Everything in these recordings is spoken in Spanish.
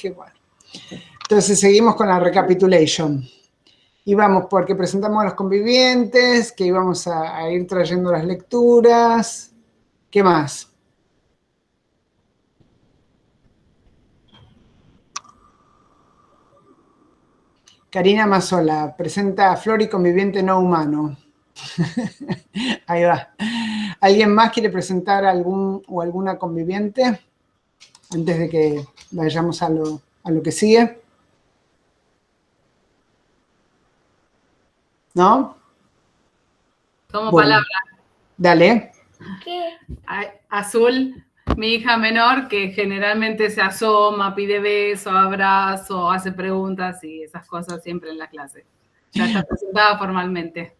dije, bueno. Entonces seguimos con la recapitulation. Y vamos, porque presentamos a los convivientes, que íbamos a ir trayendo las lecturas. ¿Qué más? Karina Mazzola presenta a Flor y conviviente no humano. Ahí va. ¿Alguien más quiere presentar algún o alguna conviviente? Antes de que vayamos a lo que sigue. ¿No? Tomo Bueno, palabra. dale. ¿Qué? Azul, mi hija menor, que generalmente se asoma, pide beso, abrazo, hace preguntas y esas cosas siempre en la clase. Ya está presentada formalmente.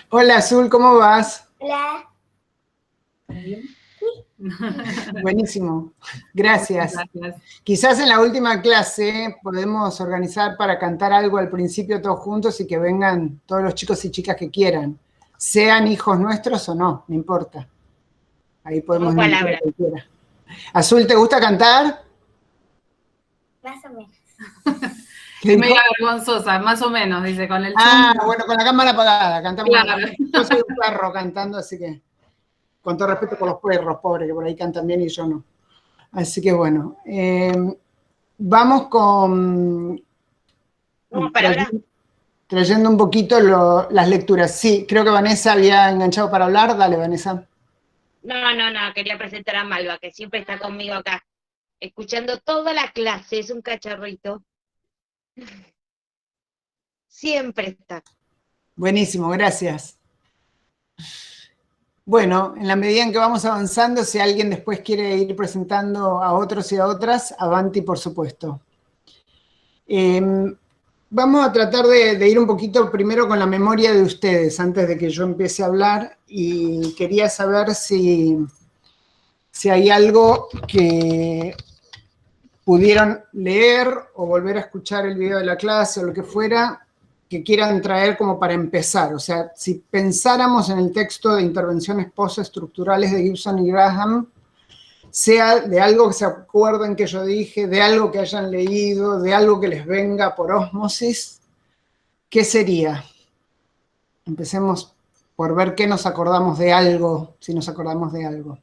Hola, Azul, ¿cómo vas? Hola. ¿Bien? Buenísimo, gracias. Gracias. Quizás en la última clase podemos organizar para cantar algo al principio todos juntos y que vengan todos los chicos y chicas que quieran, sean hijos nuestros o no, no importa. Ahí podemos Tomo invitar a palabra. cualquiera. Azul, ¿te gusta cantar? Más o menos. Es media vergonzosa, más o menos, dice, con el chum. Bueno, con la cámara apagada, cantamos. Claro. Yo soy un perro cantando, así que con todo respeto por los perros, pobres, que por ahí cantan bien y yo no. Así que bueno, vamos con... Trayendo un poquito las lecturas. Sí, creo que Vanessa había enganchado para hablar. Dale, Vanessa. No, quería presentar a Malva, que siempre está conmigo acá, escuchando toda la clase, es un cachorrito. Siempre está. Buenísimo, gracias. Bueno, en la medida en que vamos avanzando, si alguien después quiere ir presentando a otros y a otras, avanti, por supuesto. Vamos a tratar de ir un poquito primero con la memoria de ustedes, antes de que yo empiece a hablar, y quería saber si hay algo que pudieron leer o volver a escuchar el video de la clase o lo que fuera, que quieran traer como para empezar. O sea, si pensáramos en el texto de intervenciones postestructurales de Gibson y Graham, sea de algo que se acuerden que yo dije, de algo que hayan leído, de algo que les venga por ósmosis, ¿qué sería? Empecemos por ver qué nos acordamos de algo, si nos acordamos de algo.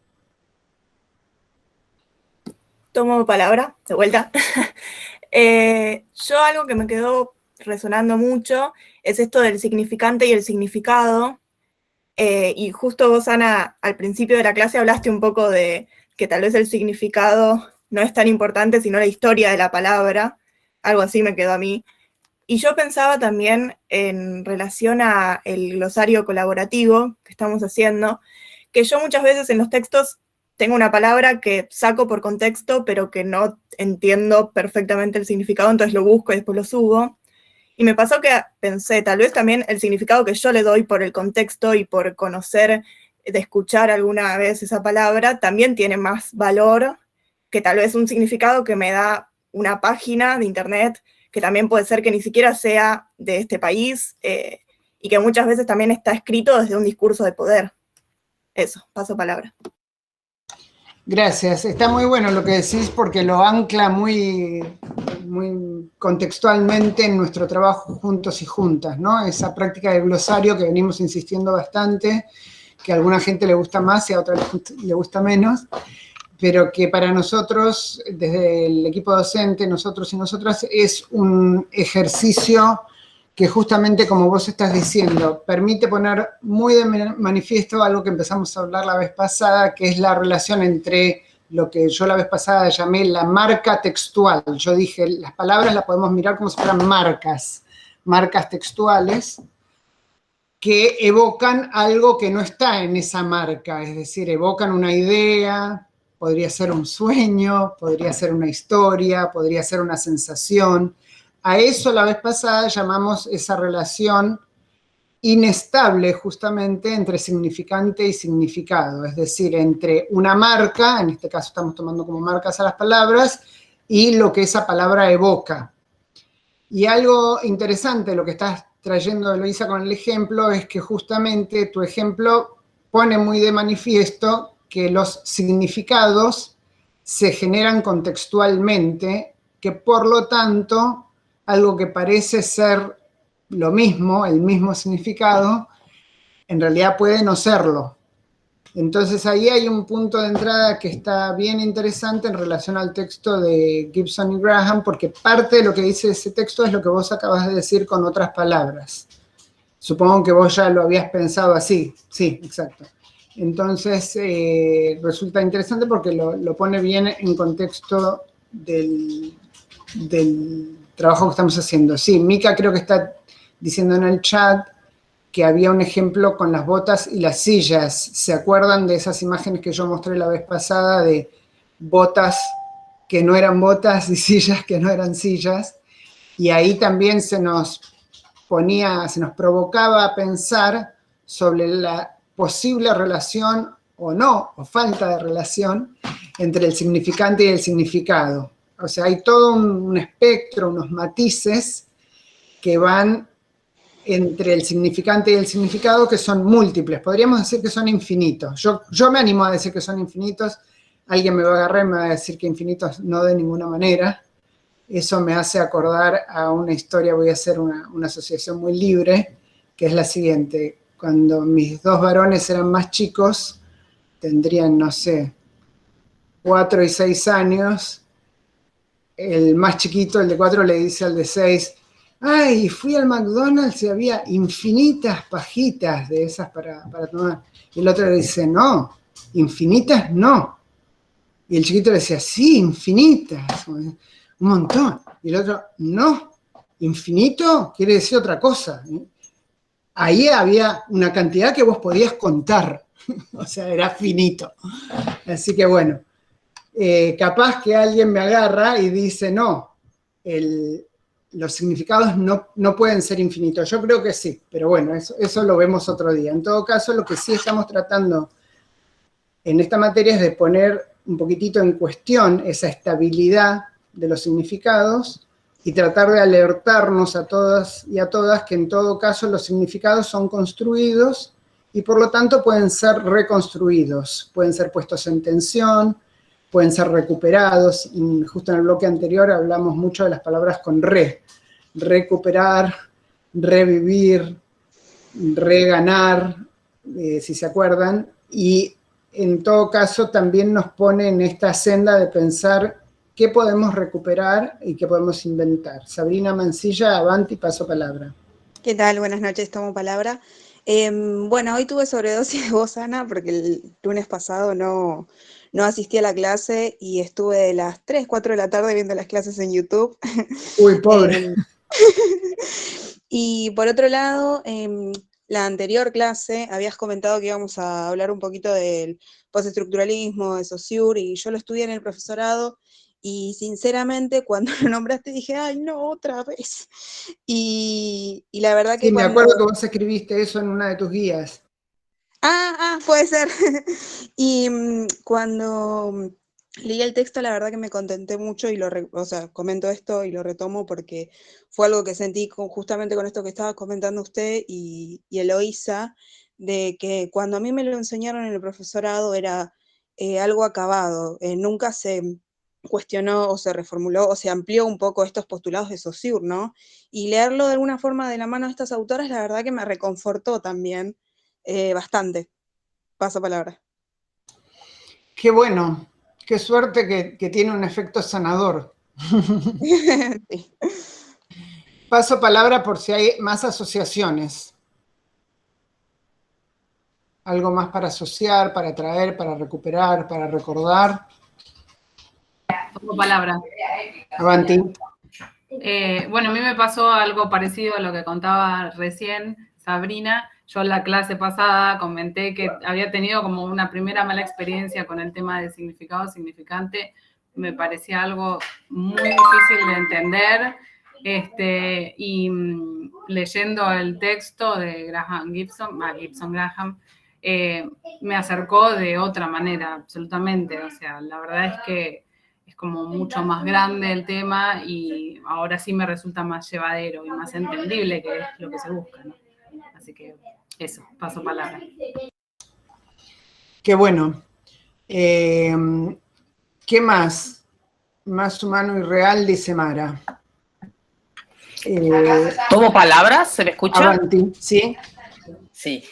Tomo palabra, de vuelta. Yo algo que me quedó resonando mucho es esto del significante y el significado. Y justo vos, Ana, al principio de la clase hablaste un poco de que tal vez el significado no es tan importante, sino la historia de la palabra. Algo así me quedó a mí. Y yo pensaba también en relación a el glosario colaborativo que estamos haciendo, que yo muchas veces en los textos tengo una palabra que saco por contexto, pero que no entiendo perfectamente el significado, entonces lo busco y después lo subo. Y me pasó que pensé, tal vez también el significado que yo le doy por el contexto y por conocer, de escuchar alguna vez esa palabra, también tiene más valor que tal vez un significado que me da una página de internet, que también puede ser que ni siquiera sea de este país, y que muchas veces también está escrito desde un discurso de poder. Eso, paso palabra. Gracias, está muy bueno lo que decís porque lo ancla muy contextualmente en nuestro trabajo juntos y juntas, ¿no? Esa práctica del glosario que venimos insistiendo bastante, que a alguna gente le gusta más y a otra le gusta menos, pero que para nosotros, desde el equipo docente, nosotros y nosotras, es un ejercicio que justamente, como vos estás diciendo, permite poner muy de manifiesto algo que empezamos a hablar la vez pasada, que es la relación entre lo que yo la vez pasada llamé la marca textual. Yo dije, las palabras las podemos mirar como si fueran marcas textuales, que evocan algo que no está en esa marca, es decir, evocan una idea, podría ser un sueño, podría ser una historia, podría ser una sensación. A eso la vez pasada llamamos esa relación inestable justamente entre significante y significado, es decir, entre una marca, en este caso estamos tomando como marcas a las palabras, y lo que esa palabra evoca. Y algo interesante, lo que estás trayendo, Eloísa, con el ejemplo, es que justamente tu ejemplo pone muy de manifiesto que los significados se generan contextualmente que por lo tanto, algo que parece ser lo mismo, el mismo significado, en realidad puede no serlo. Entonces ahí hay un punto de entrada que está bien interesante en relación al texto de Gibson y Graham, porque parte de lo que dice ese texto es lo que vos acabas de decir con otras palabras. Supongo que vos ya lo habías pensado así. Sí, exacto. Entonces resulta interesante porque lo pone bien en contexto del trabajo que estamos haciendo. Sí, Mica creo que está diciendo en el chat que había un ejemplo con las botas y las sillas. ¿Se acuerdan de esas imágenes que yo mostré la vez pasada de botas que no eran botas y sillas que no eran sillas? Y ahí también se nos provocaba a pensar sobre la posible relación o no, o falta de relación entre el significante y el significado. O sea, hay todo un espectro, unos matices que van entre el significante y el significado que son múltiples. Podríamos decir que son infinitos. Yo me animo a decir que son infinitos. Alguien me va a agarrar y me va a decir que infinitos no de ninguna manera. Eso me hace acordar a una historia, voy a hacer una asociación muy libre, que es la siguiente. Cuando mis dos varones eran más chicos, tendrían, no sé, 4 y 6 años, el más chiquito, el de 4, le dice al de 6, ay, fui al McDonald's y había infinitas pajitas de esas para tomar. Y el otro le dice, no, infinitas no. Y el chiquito le decía, sí, infinitas, un montón. Y el otro, no, infinito quiere decir otra cosa. Ahí había una cantidad que vos podías contar, o sea, era finito. Así que bueno, capaz que alguien me agarra y dice, no, los significados no pueden ser infinitos. Yo creo que sí, pero bueno, eso lo vemos otro día. En todo caso, lo que sí estamos tratando en esta materia es de poner un poquitito en cuestión esa estabilidad de los significados y tratar de alertarnos a todas y a todas que en todo caso los significados son construidos y por lo tanto pueden ser reconstruidos, pueden ser puestos en tensión, pueden ser recuperados. Justo en el bloque anterior hablamos mucho de las palabras con re. Recuperar, revivir, reganar, si se acuerdan. Y en todo caso también nos pone en esta senda de pensar qué podemos recuperar y qué podemos inventar. Sabrina Mancilla, avanti, paso palabra. ¿Qué tal? Buenas noches, tomo palabra. Bueno, hoy tuve sobredosis de voz, Ana, porque el lunes pasado no asistí a la clase y estuve de las 3, 4 de la tarde viendo las clases en YouTube. Uy, pobre. Y por otro lado, la anterior clase habías comentado que íbamos a hablar un poquito del postestructuralismo, de Saussure, y yo lo estudié en el profesorado, y sinceramente cuando lo nombraste dije, ay, no, otra vez. Y la verdad Sí, que me cuando... acuerdo que vos escribiste eso en una de tus guías. Puede ser. Y cuando leí el texto, la verdad que me contenté mucho y o sea, comento esto y lo retomo porque fue algo que sentí justamente con esto que estaba comentando usted y Eloísa, de que cuando a mí me lo enseñaron en el profesorado era algo acabado, nunca se cuestionó o se reformuló o se amplió un poco estos postulados de Saussure, ¿no? Y leerlo de alguna forma de la mano de estas autoras, la verdad que me reconfortó también bastante. Paso palabra. Qué bueno, qué suerte que tiene un efecto sanador. Sí. Paso palabra por si hay más asociaciones. Algo más para asociar, para traer, para recuperar, para recordar. Tomo palabra. Avanti. Bueno, a mí me pasó algo parecido a lo que contaba recién Sabrina. Yo en la clase pasada comenté que había tenido como una primera mala experiencia con el tema de significado significante. Me parecía algo muy difícil de entender. Y leyendo el texto de Graham Gibson Graham, me acercó de otra manera, absolutamente. O sea, la verdad es que es como mucho más grande el tema y ahora sí me resulta más llevadero y más entendible, que es lo que se busca, ¿no? Así que eso, paso palabra. Qué bueno. ¿Qué más? más humano y real, dice Mara. ¿Tomo palabras? ¿Se me escucha? Avanti, ¿sí? Sí.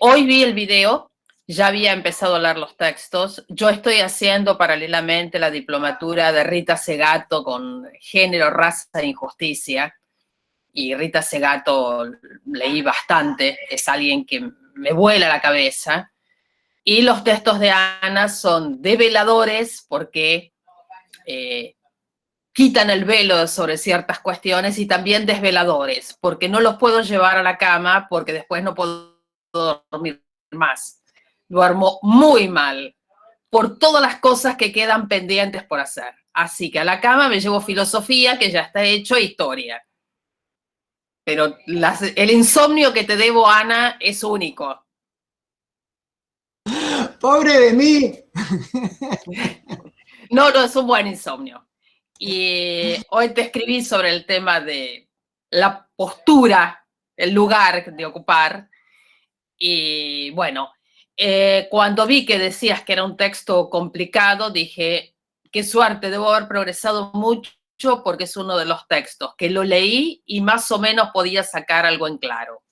Hoy vi el video, ya había empezado a leer los textos. Yo estoy haciendo paralelamente la diplomatura de Rita Segato con Género, Raza e Injusticia. Y Rita Segato leí bastante, es alguien que me vuela la cabeza. Y los textos de Ana son develadores porque quitan el velo sobre ciertas cuestiones, y también desveladores, porque no los puedo llevar a la cama porque después no puedo dormir más. Duermo muy mal por todas las cosas que quedan pendientes por hacer. Así que a la cama me llevo filosofía, que ya está hecho, e historia. Pero el insomnio que te debo, Ana, es único. ¡Pobre de mí! No, es un buen insomnio. Y hoy te escribí sobre el tema de la postura, el lugar de ocupar. Y bueno, cuando vi que decías que era un texto complicado, dije, qué suerte, debo haber progresado mucho porque es uno de los textos que lo leí y más o menos podía sacar algo en claro.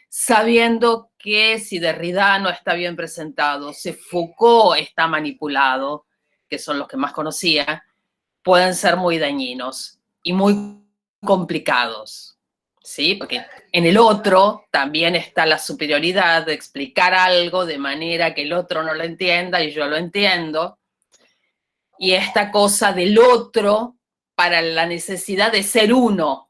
Sabiendo que si Derrida no está bien presentado, si Foucault está manipulado, que son los que más conocía, pueden ser muy dañinos y muy complicados, ¿sí? Porque en el otro también está la superioridad de explicar algo de manera que el otro no lo entienda y yo lo entiendo. Y esta cosa del otro para la necesidad de ser uno.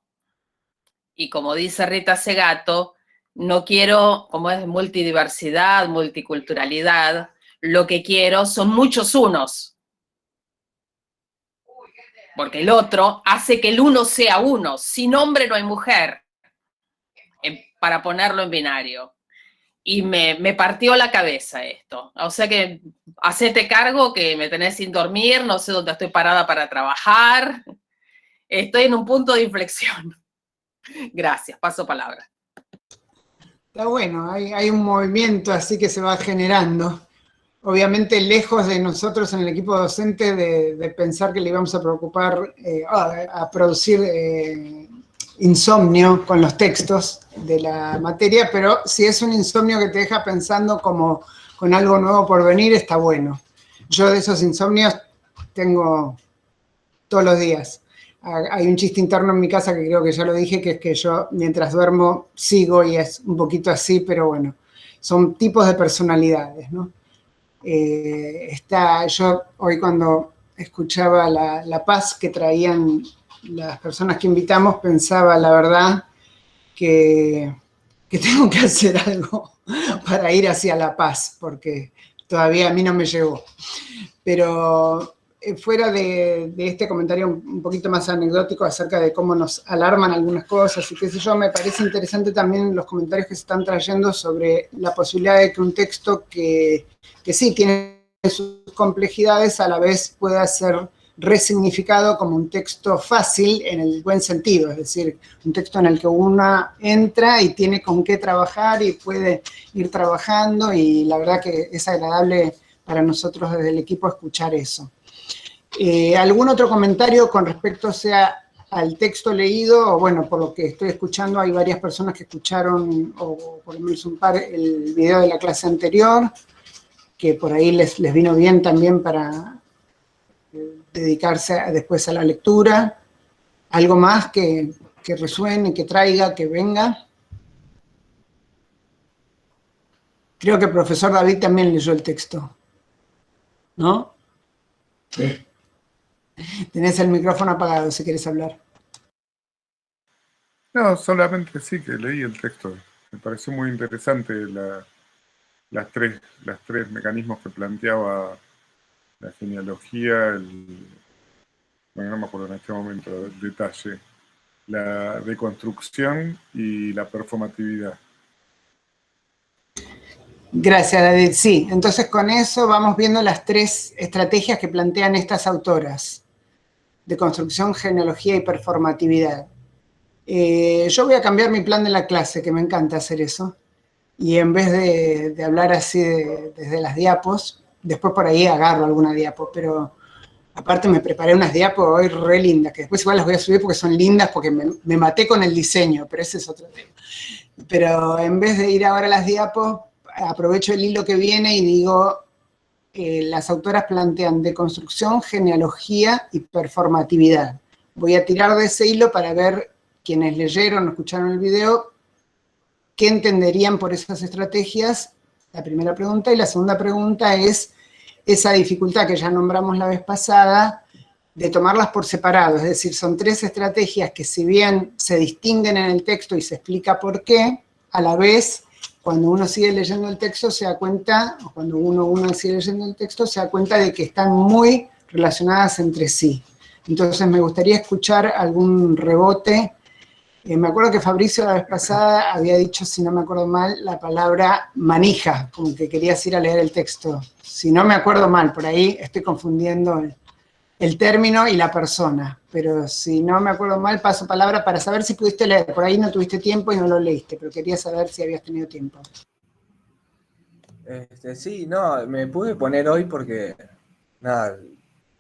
Y como dice Rita Segato, no quiero, como es multidiversidad, multiculturalidad, lo que quiero son muchos unos. Porque el otro hace que el uno sea uno. Sin hombre no hay mujer, para ponerlo en binario. Y me partió la cabeza esto. O sea que hacete cargo que me tenés sin dormir, no sé dónde estoy parada para trabajar. Estoy en un punto de inflexión. Gracias, paso palabra. Está bueno, hay un movimiento así que se va generando. Obviamente lejos de nosotros en el equipo docente de pensar que le íbamos a preocupar, a producir insomnio con los textos de la materia, pero si es un insomnio que te deja pensando como con algo nuevo por venir, está bueno. Yo de esos insomnios tengo todos los días. Hay un chiste interno en mi casa que creo que ya lo dije, que es que yo mientras duermo sigo y es un poquito así, pero bueno, son tipos de personalidades, ¿no? Yo hoy cuando escuchaba la paz que traían las personas que invitamos, pensaba la verdad que tengo que hacer algo para ir hacia la paz, porque todavía a mí no me llegó. Pero fuera de este comentario un poquito más anecdótico acerca de cómo nos alarman algunas cosas y qué sé yo, me parece interesante también los comentarios que se están trayendo sobre la posibilidad de que un texto que sí tiene sus complejidades a la vez pueda ser resignificado como un texto fácil en el buen sentido, es decir, un texto en el que uno entra y tiene con qué trabajar y puede ir trabajando, y la verdad que es agradable para nosotros desde el equipo escuchar eso. ¿Algún otro comentario con respecto sea al texto leído? O bueno, por lo que estoy escuchando, hay varias personas que escucharon, o por lo menos un par, el video de la clase anterior, que por ahí les vino bien también para dedicarse después a la lectura. ¿Algo más que resuene, que traiga, que venga? Creo que el profesor David también leyó el texto, ¿no? Sí. Tenés el micrófono apagado si querés hablar. No, solamente sí que leí el texto. Me pareció muy interesante las tres mecanismos que planteaba la genealogía, bueno, no me acuerdo en este momento el detalle, la deconstrucción y la performatividad. Gracias, David. Sí, entonces con eso vamos viendo las tres estrategias que plantean estas autoras: deconstrucción, genealogía y performatividad. Yo voy a cambiar mi plan de la clase, que me encanta hacer eso, y en vez de hablar así desde las diapos, después por ahí agarro alguna diapo, pero aparte me preparé unas diapos hoy re lindas, que después igual las voy a subir porque son lindas, porque me maté con el diseño, pero ese es otro tema. Pero en vez de ir ahora a las diapos, aprovecho el hilo que viene y digo, las autoras plantean deconstrucción, genealogía y performatividad. Voy a tirar de ese hilo para ver quienes leyeron o escucharon el video, qué entenderían por esas estrategias, la primera pregunta. Y la segunda pregunta es esa dificultad que ya nombramos la vez pasada, de tomarlas por separado. Es decir, son 3 estrategias que si bien se distinguen en el texto y se explica por qué, a la vez, cuando uno sigue leyendo el texto se da cuenta, o cuando uno sigue leyendo el texto se da cuenta de que están muy relacionadas entre sí. Entonces me gustaría escuchar algún rebote. Me acuerdo que Fabricio la vez pasada había dicho, si no me acuerdo mal, la palabra manija, como que querías ir a leer el texto. Si no me acuerdo mal, por ahí estoy confundiendo el término y la persona, pero si no me acuerdo mal, paso palabra para saber si pudiste leer. Por ahí no tuviste tiempo y no lo leíste, pero quería saber si habías tenido tiempo. Sí, no, me pude poner hoy porque, nada,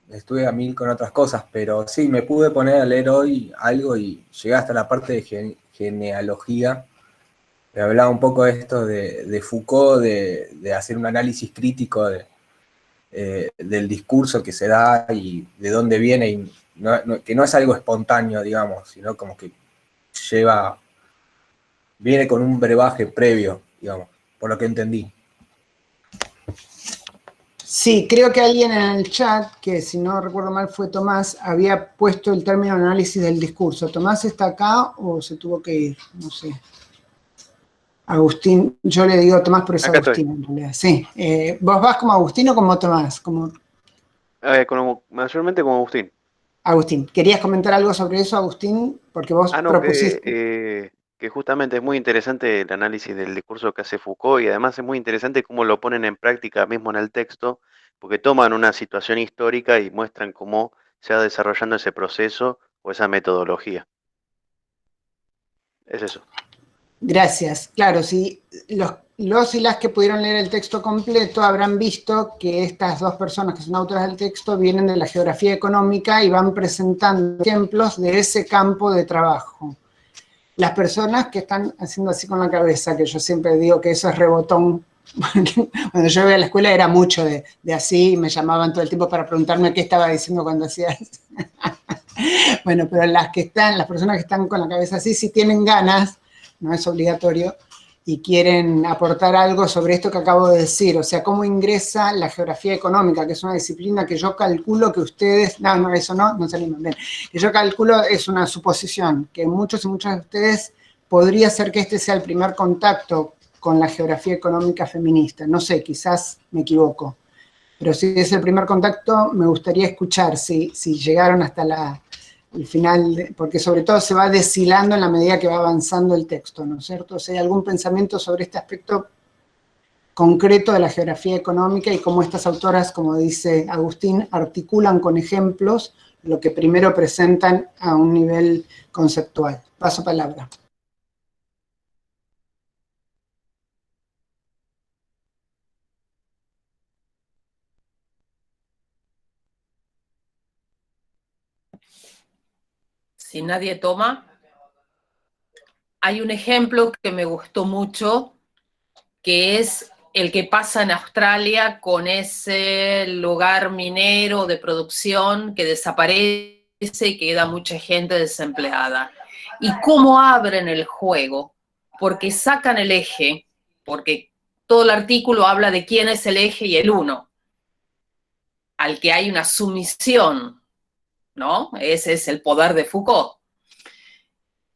estuve a mil con otras cosas, pero sí, me pude poner a leer hoy algo y llegué hasta la parte de genealogía. Me hablaba un poco de esto de Foucault, de hacer un análisis crítico del discurso que se da y de dónde viene, y que no es algo espontáneo, digamos, sino como que viene con un brebaje previo, digamos, por lo que entendí. Sí, creo que alguien en el chat, que si no recuerdo mal fue Tomás, había puesto el término análisis del discurso. ¿Tomás está acá o se tuvo que ir? No sé. Agustín, yo le digo Tomás, pero es Acá Agustín estoy. en realidad. Sí. ¿Vos vas como Agustín o como Tomás? Como Mayormente como Agustín. Agustín. ¿Querías comentar algo sobre eso, Agustín? Porque vos No, propusiste. que justamente es muy interesante el análisis del discurso que hace Foucault y además es muy interesante cómo lo ponen en práctica mismo en el texto, porque toman una situación histórica y muestran cómo se va desarrollando ese proceso o esa metodología. Es eso. Gracias. Claro, sí, los y las que pudieron leer el texto completo habrán visto que estas 2 personas que son autoras del texto vienen de la geografía económica y van presentando ejemplos de ese campo de trabajo. Las personas que están haciendo así con la cabeza, que yo siempre digo que eso es rebotón, cuando yo iba a la escuela era mucho de así, y me llamaban todo el tiempo para preguntarme qué estaba diciendo cuando hacía eso. Bueno, pero las personas que están con la cabeza así, si tienen ganas, no es obligatorio, y quieren aportar algo sobre esto que acabo de decir, o sea, cómo ingresa la geografía económica, que es una disciplina que yo calculo que ustedes, eso no se animan, bien, que yo calculo es una suposición, que muchos y muchas de ustedes podría ser que este sea el primer contacto con la geografía económica feminista, no sé, quizás me equivoco, pero si es el primer contacto, me gustaría escuchar si llegaron hasta el final, porque sobre todo se va deshilando en la medida que va avanzando el texto, ¿no es cierto? O sea, ¿hay algún pensamiento sobre este aspecto concreto de la geografía económica y cómo estas autoras, como dice Agustín, articulan con ejemplos lo que primero presentan a un nivel conceptual? Paso palabra. Si nadie toma, hay un ejemplo que me gustó mucho, que es el que pasa en Australia con ese lugar minero de producción que desaparece y queda mucha gente desempleada. Y cómo abren el juego, porque sacan el eje, porque todo el artículo habla de quién es el eje y el uno, al que hay una sumisión, ¿no? Ese es el poder de Foucault.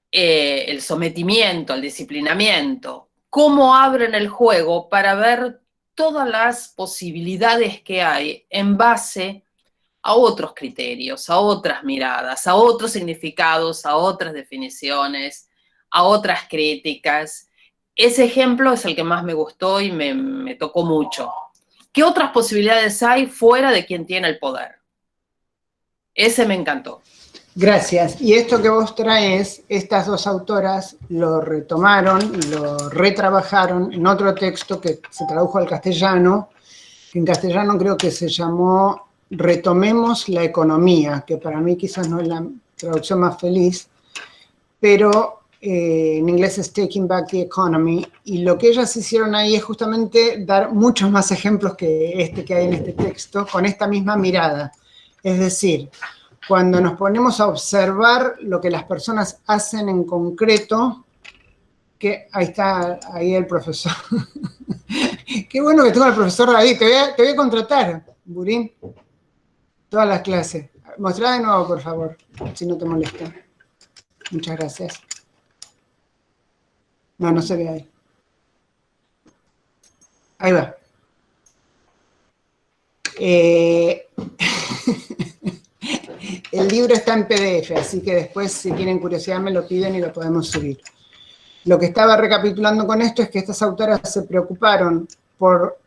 El sometimiento, el disciplinamiento, cómo abren el juego para ver todas las posibilidades que hay en base a otros criterios, a otras miradas, a otros significados, a otras definiciones, a otras críticas. Ese ejemplo es el que más me gustó y me tocó mucho. ¿Qué otras posibilidades hay fuera de quien tiene el poder? Ese me encantó. Gracias. Y esto que vos traes, estas 2 autoras lo retomaron, lo retrabajaron en otro texto que se tradujo al castellano, que en castellano creo que se llamó retomemos la economía, que para mí quizás no es la traducción más feliz, pero en inglés es Taking Back the Economy, y lo que ellas hicieron ahí es justamente dar muchos más ejemplos que este que hay en este texto, con esta misma mirada. Es decir, cuando nos ponemos a observar lo que las personas hacen en concreto, que ahí está, ahí el profesor. Qué bueno que tengo al profesor David, te voy a contratar, Burín, todas las clases. Mostrá de nuevo, por favor, si no te molesta. Muchas gracias. No, no se ve ahí. Ahí va. El libro está en PDF, así que después, si tienen curiosidad, me lo piden y lo podemos subir. Lo que estaba recapitulando con esto es que estas autoras se preocuparon por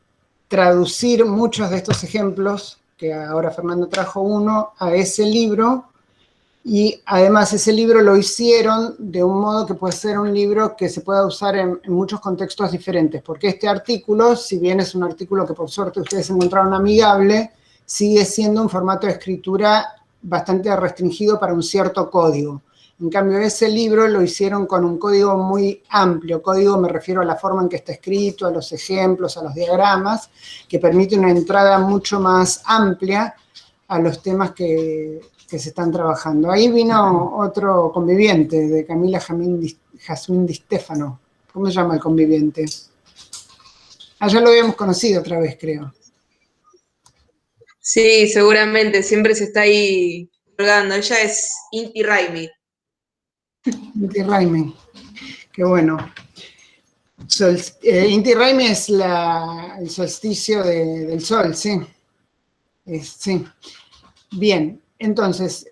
traducir muchos de estos ejemplos, que ahora Fernando trajo uno, a ese libro, y además ese libro lo hicieron de un modo que puede ser un libro que se pueda usar en muchos contextos diferentes, porque este artículo, si bien es un artículo que por suerte ustedes encontraron amigable, sigue siendo un formato de escritura bastante restringido para un cierto código. En cambio, ese libro lo hicieron con un código muy amplio. Código me refiero a la forma en que está escrito, a los ejemplos, a los diagramas, que permite una entrada mucho más amplia a los temas que se están trabajando. Ahí vino otro conviviente de Camila Jazmín Di Stefano. ¿Cómo se llama el conviviente? Ah, ya lo habíamos conocido otra vez, creo. Sí, seguramente, siempre se está ahí colgando. Ella es Inti Raymi. Inti Raymi, qué bueno. Inti Raymi es el solsticio del sol, sí. Sí. Bien, entonces,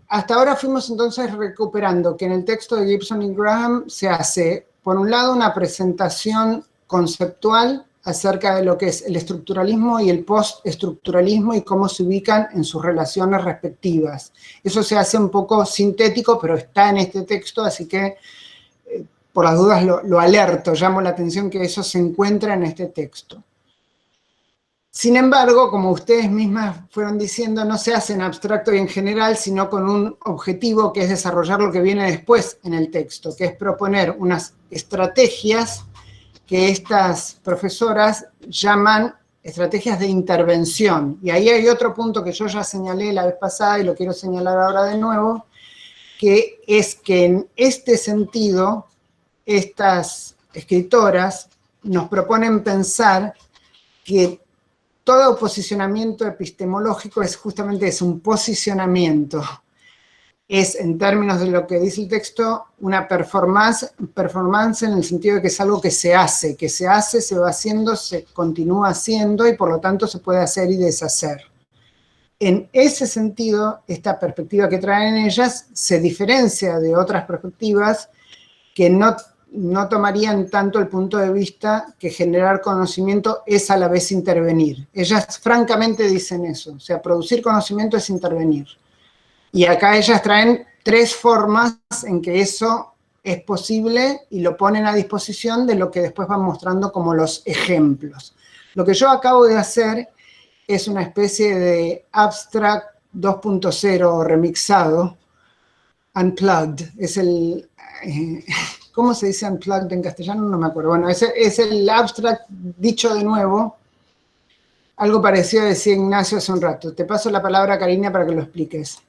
hasta ahora fuimos entonces recuperando que en el texto de Gibson y Graham se hace, por un lado, una presentación conceptual acerca de lo que es el estructuralismo y el postestructuralismo y cómo se ubican en sus relaciones respectivas. Eso se hace un poco sintético, pero está en este texto, así que por las dudas lo alerto, llamo la atención que eso se encuentra en este texto. Sin embargo, como ustedes mismas fueron diciendo, no se hace en abstracto y en general, sino con un objetivo que es desarrollar lo que viene después en el texto, que es proponer unas estrategias que estas profesoras llaman estrategias de intervención. Y ahí hay otro punto que yo ya señalé la vez pasada y lo quiero señalar ahora de nuevo, que es que en este sentido, estas escritoras nos proponen pensar que todo posicionamiento epistemológico es justamente eso, un posicionamiento. Es, en términos de lo que dice el texto, una performance en el sentido de que es algo que se hace, se va haciendo, se continúa haciendo y por lo tanto se puede hacer y deshacer. En ese sentido, esta perspectiva que traen ellas se diferencia de otras perspectivas que no tomarían tanto el punto de vista que generar conocimiento es a la vez intervenir. Ellas francamente dicen eso, o sea, producir conocimiento es intervenir. Y acá ellas traen 3 formas en que eso es posible y lo ponen a disposición de lo que después van mostrando como los ejemplos. Lo que yo acabo de hacer es una especie de abstract 2.0 remixado, unplugged, es el... ¿Cómo se dice unplugged en castellano? No me acuerdo. Bueno, es el abstract dicho de nuevo. Algo parecido decía Ignacio hace un rato. Te paso la palabra, Karina, para que lo expliques.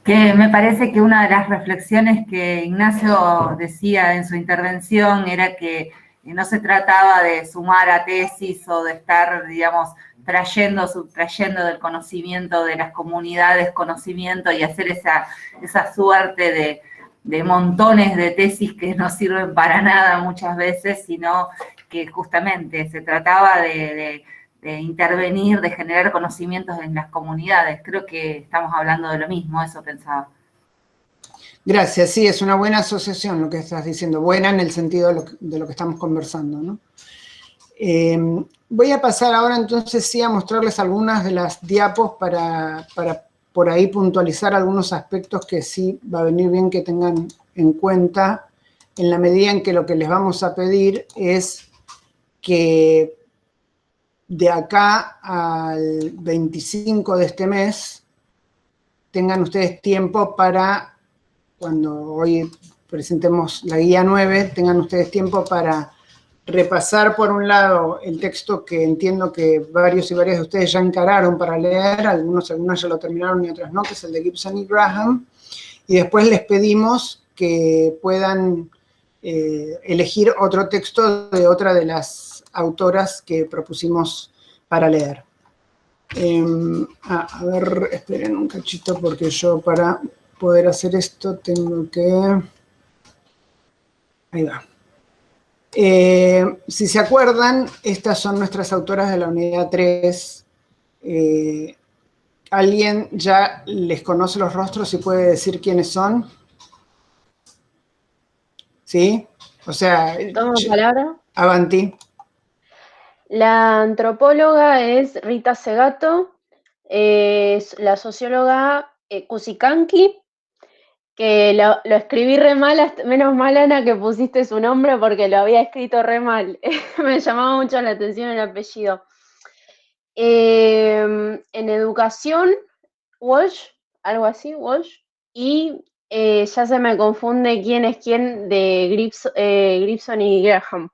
Que me parece que una de las reflexiones que Ignacio decía en su intervención era que no se trataba de sumar a tesis o de estar, digamos, trayendo, subtrayendo del conocimiento de las comunidades conocimiento y hacer esa suerte de montones de tesis que no sirven para nada muchas veces, sino que justamente se trataba de intervenir, de generar conocimientos en las comunidades. Creo que estamos hablando de lo mismo, eso pensaba. Gracias, sí, es una buena asociación lo que estás diciendo, buena en el sentido de lo que estamos conversando, ¿no? Voy a pasar ahora entonces sí a mostrarles algunas de las diapos para por ahí puntualizar algunos aspectos que sí va a venir bien que tengan en cuenta en la medida en que lo que les vamos a pedir es que de acá al 25 de este mes tengan ustedes tiempo para, cuando hoy presentemos la guía 9, tengan ustedes tiempo para repasar por un lado el texto que entiendo que varios y varias de ustedes ya encararon para leer, algunas ya lo terminaron y otras no, que es el de Gibson y Graham, y después les pedimos que puedan elegir otro texto de otra de las autoras que propusimos para leer. A ver, esperen un cachito porque yo para poder hacer esto tengo que... Ahí va. Si se acuerdan, estas son nuestras autoras de la unidad 3. ¿Alguien ya les conoce los rostros y puede decir quiénes son? ¿Sí? O sea... ¿Tomo palabra? Avanti. La antropóloga es Rita Segato, la socióloga Cusicanqui, que lo escribí re mal, menos mal, Ana, que pusiste su nombre porque lo había escrito re mal. Me llamaba mucho la atención el apellido. En educación, Walsh, algo así, Walsh, y ya se me confunde quién es quién de Gibson y Graham.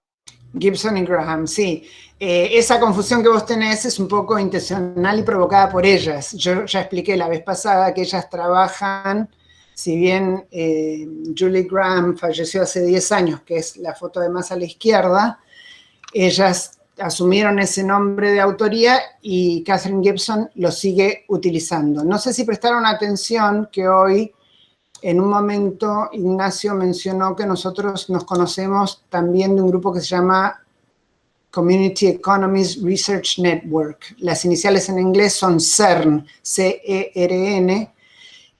Gibson y Graham, sí. Esa confusión que vos tenés es un poco intencional y provocada por ellas. Yo ya expliqué la vez pasada que ellas trabajan, si bien Julie Graham falleció hace 10 años, que es la foto de más a la izquierda, ellas asumieron ese nombre de autoría y Katherine Gibson lo sigue utilizando. No sé si prestaron atención que hoy, en un momento, Ignacio mencionó que nosotros nos conocemos también de un grupo que se llama Community Economies Research Network. Las iniciales en inglés son CERN, C-E-R-N,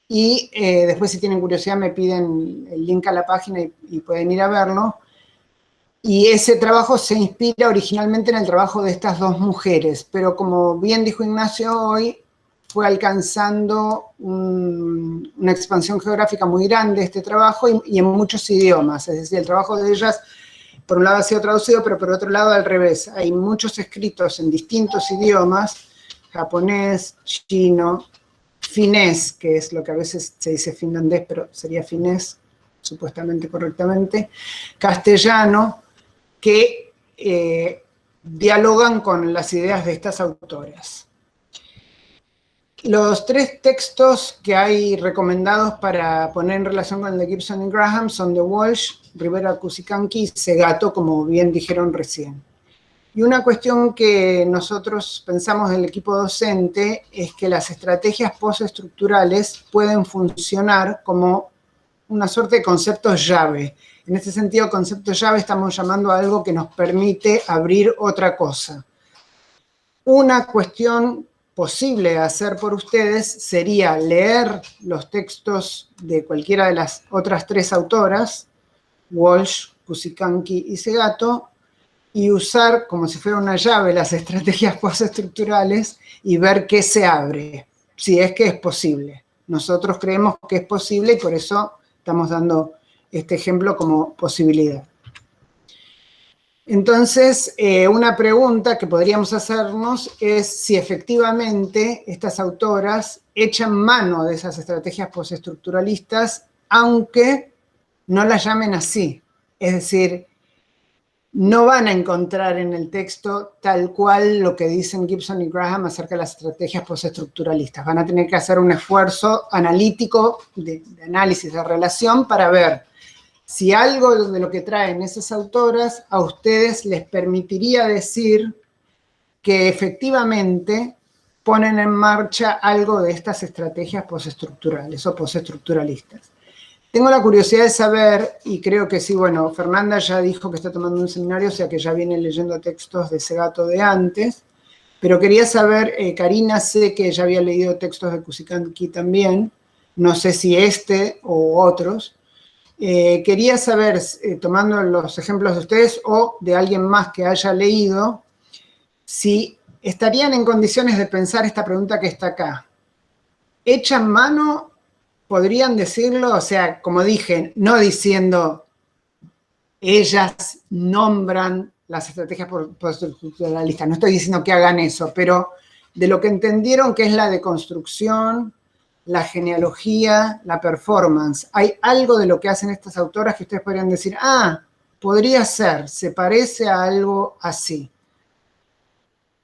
y después si tienen curiosidad me piden el link a la página y pueden ir a verlo. Y ese trabajo se inspira originalmente en el trabajo de estas dos mujeres, pero como bien dijo Ignacio hoy, fue alcanzando una expansión geográfica muy grande este trabajo y en muchos idiomas. Es decir, el trabajo de ellas, por un lado ha sido traducido, pero por otro lado al revés. Hay muchos escritos en distintos idiomas, japonés, chino, finés, que es lo que a veces se dice finlandés, pero sería finés, supuestamente correctamente, castellano, que dialogan con las ideas de estas autoras. Los 3 textos que hay recomendados para poner en relación con el de Gibson y Graham son de Walsh, Rivera Cusicanqui y Segato, como bien dijeron recién. Y una cuestión que nosotros pensamos del equipo docente es que las estrategias postestructurales pueden funcionar como una suerte de conceptos llave. En este sentido, concepto llave estamos llamando a algo que nos permite abrir otra cosa. Una cuestión posible de hacer por ustedes sería leer los textos de cualquiera de las otras 3 autoras, Walsh, Cusicanqui y Segato, y usar como si fuera una llave las estrategias postestructurales y ver qué se abre, si es que es posible. Nosotros creemos que es posible y por eso estamos dando este ejemplo como posibilidad. Entonces, una pregunta que podríamos hacernos es si efectivamente estas autoras echan mano de esas estrategias postestructuralistas, aunque no las llamen así. Es decir, no van a encontrar en el texto tal cual lo que dicen Gibson y Graham acerca de las estrategias postestructuralistas. Van a tener que hacer un esfuerzo analítico, de análisis de relación, para ver si algo de lo que traen esas autoras a ustedes les permitiría decir que efectivamente ponen en marcha algo de estas estrategias postestructurales o postestructuralistas. Tengo la curiosidad de saber, y creo que sí, bueno, Fernanda ya dijo que está tomando un seminario, o sea que ya viene leyendo textos de Segato de antes, pero quería saber, Karina, sé que ya había leído textos de Cusicanqui también, no sé si este o otros. Quería saber, tomando los ejemplos de ustedes o de alguien más que haya leído, si estarían en condiciones de pensar esta pregunta que está acá. ¿Echan mano? ¿Podrían decirlo? O sea, como dije, no diciendo ellas nombran las estrategias postestructuralistas. No estoy diciendo que hagan eso, pero de lo que entendieron que es la deconstrucción, la genealogía, la performance. Hay algo de lo que hacen estas autoras que ustedes podrían decir, ah, podría ser, se parece a algo así.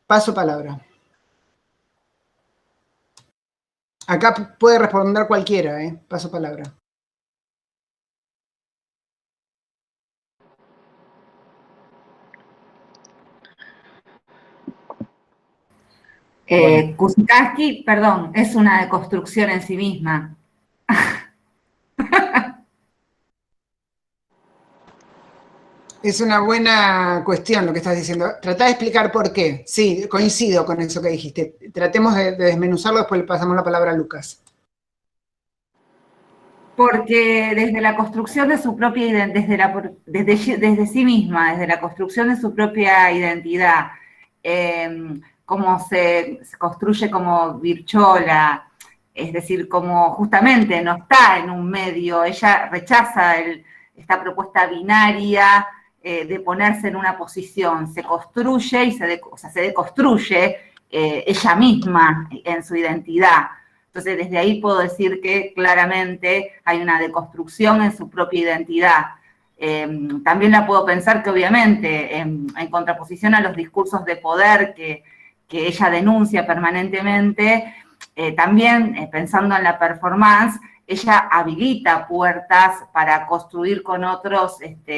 Paso palabra. Acá puede responder cualquiera, paso palabra. Kuczynski, perdón, es una deconstrucción en sí misma. Es una buena cuestión lo que estás diciendo. Tratá de explicar por qué. Sí, coincido con eso que dijiste. Tratemos de desmenuzarlo, después le pasamos la palabra a Lucas. Porque desde la construcción de su propia identidad, desde sí misma, desde la construcción de su propia identidad, cómo se construye como Virchola, es decir, como justamente no está en un medio, ella rechaza esta propuesta binaria de ponerse en una posición, se construye y se deconstruye ella misma en su identidad. Entonces, desde ahí puedo decir que claramente hay una deconstrucción en su propia identidad. También la puedo pensar que obviamente en contraposición a los discursos de poder que ella denuncia permanentemente, también pensando en la performance, ella habilita puertas para construir con otros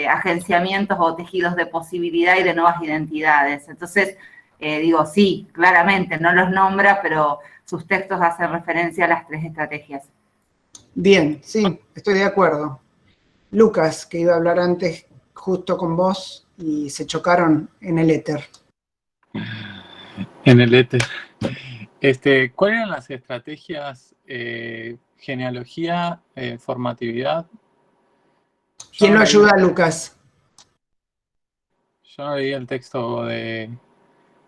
agenciamientos o tejidos de posibilidad y de nuevas identidades. Entonces, digo, sí, claramente, no los nombra, pero sus textos hacen referencia a las tres estrategias. Bien, sí, estoy de acuerdo. Lucas, que iba a hablar antes justo con vos y se chocaron en el éter. En el éter. ¿Cuáles eran las estrategias? Genealogía, formatividad. ¿Quién lo ayuda a Lucas? Yo no leí el texto de...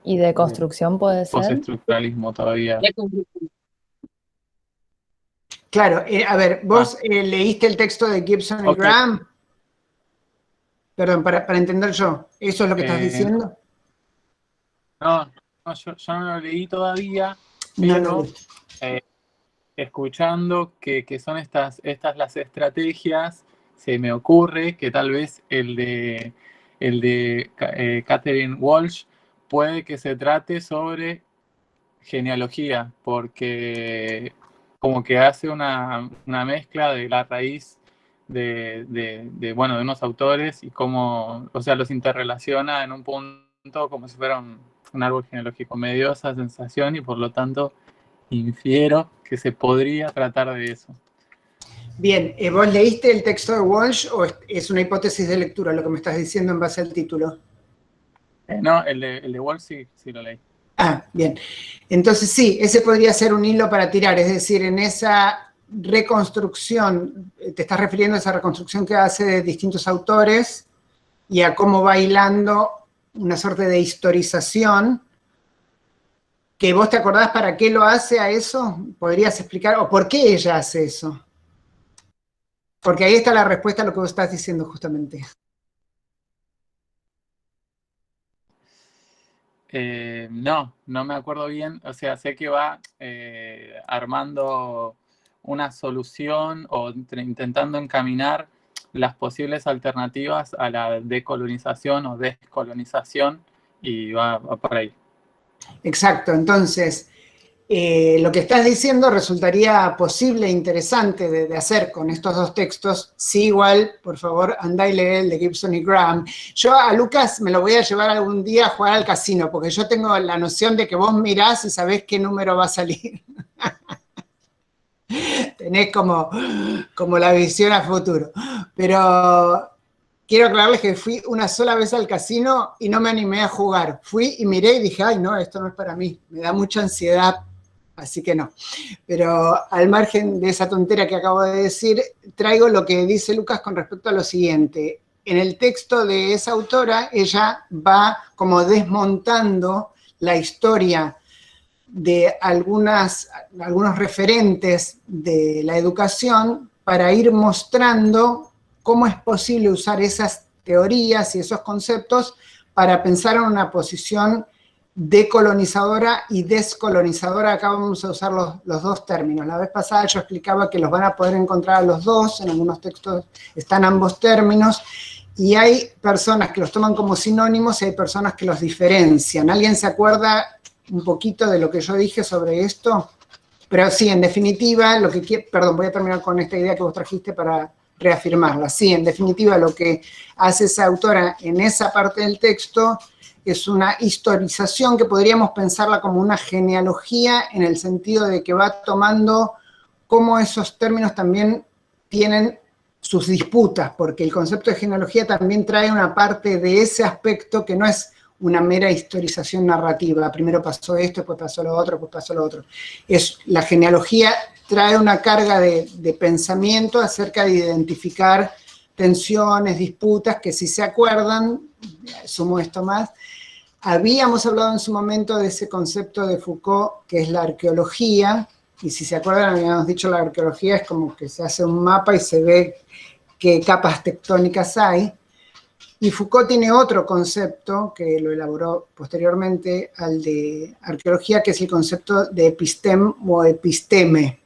¿Y de construcción puede ser? Postestructuralismo todavía. Claro, a ver, ¿vos leíste el texto de Gibson y Graham? Perdón, para entender yo, ¿eso es lo que estás diciendo? No, yo no lo leí todavía, pero escuchando que son estas las estrategias, se me ocurre que tal vez el de Catherine Walsh puede que se trate sobre genealogía, porque como que hace una mezcla de la raíz de unos autores y cómo, o sea, los interrelaciona en un punto como si fuera un árbol genealógico. Me dio esa sensación y por lo tanto infiero que se podría tratar de eso. Bien, ¿vos leíste el texto de Walsh o es una hipótesis de lectura lo que me estás diciendo en base al título? No, el de Walsh sí lo leí. Ah, bien. Entonces sí, ese podría ser un hilo para tirar, es decir, en esa reconstrucción, te estás refiriendo a esa reconstrucción que hace de distintos autores y a cómo va hilando una suerte de historización, que vos te acordás para qué lo hace a eso, ¿podrías explicar? ¿O por qué ella hace eso? Porque ahí está la respuesta a lo que vos estás diciendo justamente. No me acuerdo bien, o sea, sé que va armando una solución o intentando encaminar las posibles alternativas a la decolonización o descolonización y va por ahí. Exacto, entonces, lo que estás diciendo resultaría posible e interesante de hacer con estos dos textos. Sí, igual, por favor, andá y lee el de Gibson y Graham. Yo a Lucas me lo voy a llevar algún día a jugar al casino, porque yo tengo la noción de que vos mirás y sabés qué número va a salir. Tenés como la visión a futuro. Pero quiero aclararles que fui una sola vez al casino y no me animé a jugar. Fui y miré y dije, ay, no, esto no es para mí. Me da mucha ansiedad. Así que no. Pero al margen de esa tontera que acabo de decir, traigo lo que dice Lucas con respecto a lo siguiente. En el texto de esa autora, ella va como desmontando la historia de algunos referentes de la educación para ir mostrando cómo es posible usar esas teorías y esos conceptos para pensar en una posición decolonizadora y descolonizadora. Acá vamos a usar los dos términos. La vez pasada yo explicaba que los van a poder encontrar a los dos, en algunos textos están ambos términos, y hay personas que los toman como sinónimos y hay personas que los diferencian. ¿Alguien se acuerda un poquito de lo que yo dije sobre esto? Pero sí, en definitiva, perdón, voy a terminar con esta idea que vos trajiste para reafirmarla. Sí, en definitiva, lo que hace esa autora en esa parte del texto es una historización que podríamos pensarla como una genealogía, en el sentido de que va tomando cómo esos términos también tienen sus disputas, porque el concepto de genealogía también trae una parte de ese aspecto que no es una mera historización narrativa. Primero pasó esto, después pasó lo otro, después pasó lo otro. La genealogía trae una carga de pensamiento acerca de identificar tensiones, disputas, que si se acuerdan, sumo esto más, habíamos hablado en su momento de ese concepto de Foucault, que es la arqueología, y si se acuerdan, habíamos dicho la arqueología es como que se hace un mapa y se ve qué capas tectónicas hay. Y Foucault tiene otro concepto, que lo elaboró posteriormente al de arqueología, que es el concepto de episteme o episteme,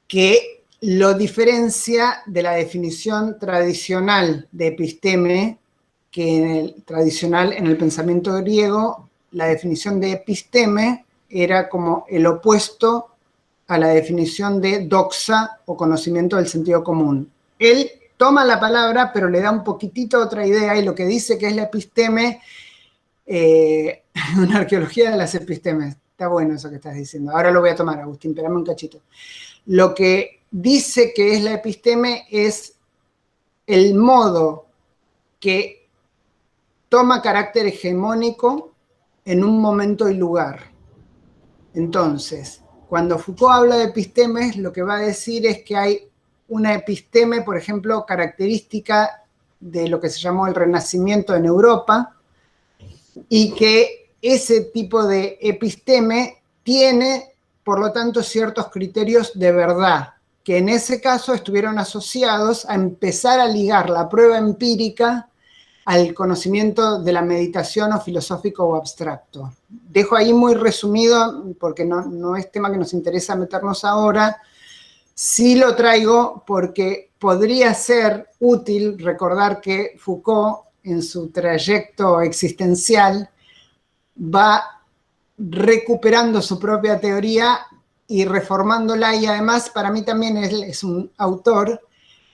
que lo diferencia de la definición tradicional de episteme, que tradicional en el pensamiento griego, la definición de episteme era como el opuesto a la definición de doxa o conocimiento del sentido común. Él toma la palabra, pero le da un poquitito otra idea, y lo que dice que es la episteme, una arqueología de las epistemes. Está bueno eso que estás diciendo. Ahora lo voy a tomar, Agustín, espérame un cachito. Lo que dice que es la episteme es el modo que toma carácter hegemónico en un momento y lugar. Entonces, cuando Foucault habla de epistemes, lo que va a decir es que hay una episteme, por ejemplo, característica de lo que se llamó el Renacimiento en Europa, y que ese tipo de episteme tiene, por lo tanto, ciertos criterios de verdad, que en ese caso estuvieron asociados a empezar a ligar la prueba empírica al conocimiento de la meditación o filosófico o abstracto. Dejo ahí muy resumido, porque no es tema que nos interesa meternos ahora. Sí lo traigo porque podría ser útil recordar que Foucault, en su trayecto existencial, va recuperando su propia teoría y reformándola, y además para mí también es un autor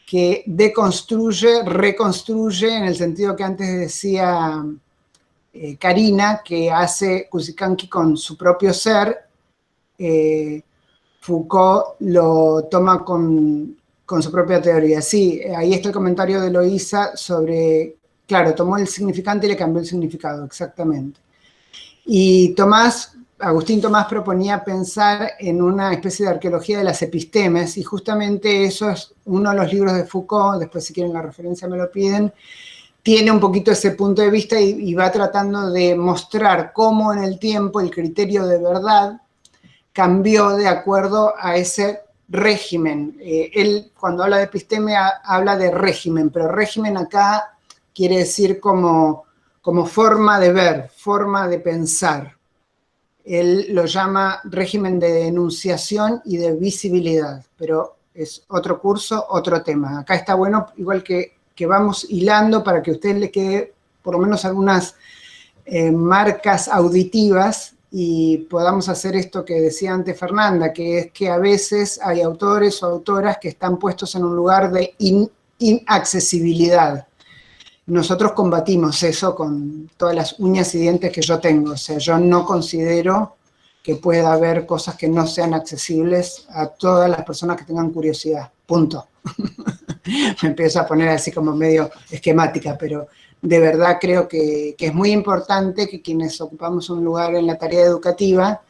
que deconstruye, reconstruye, en el sentido que antes decía Karina, que hace Cusicanqui con su propio ser. Foucault lo toma con su propia teoría. Sí, ahí está el comentario de Eloísa sobre, claro, tomó el significante y le cambió el significado, exactamente. Y Agustín Tomás proponía pensar en una especie de arqueología de las epistemes, y justamente eso es uno de los libros de Foucault, después si quieren la referencia me lo piden, tiene un poquito ese punto de vista y va tratando de mostrar cómo en el tiempo el criterio de verdad cambió de acuerdo a ese régimen. Él, cuando habla de episteme, habla de régimen, pero régimen acá quiere decir como forma de ver, forma de pensar. Él lo llama régimen de denunciación y de visibilidad, pero es otro curso, otro tema. Acá está bueno, igual que vamos hilando para que a ustedes les quede por lo menos algunas marcas auditivas y podamos hacer esto que decía antes Fernanda, que es que a veces hay autores o autoras que están puestos en un lugar de inaccesibilidad. Nosotros combatimos eso con todas las uñas y dientes que yo tengo. O sea, yo no considero que pueda haber cosas que no sean accesibles a todas las personas que tengan curiosidad. Punto. Me empiezo a poner así como medio esquemática, pero de verdad creo que es muy importante que quienes ocupamos un lugar en la tarea educativa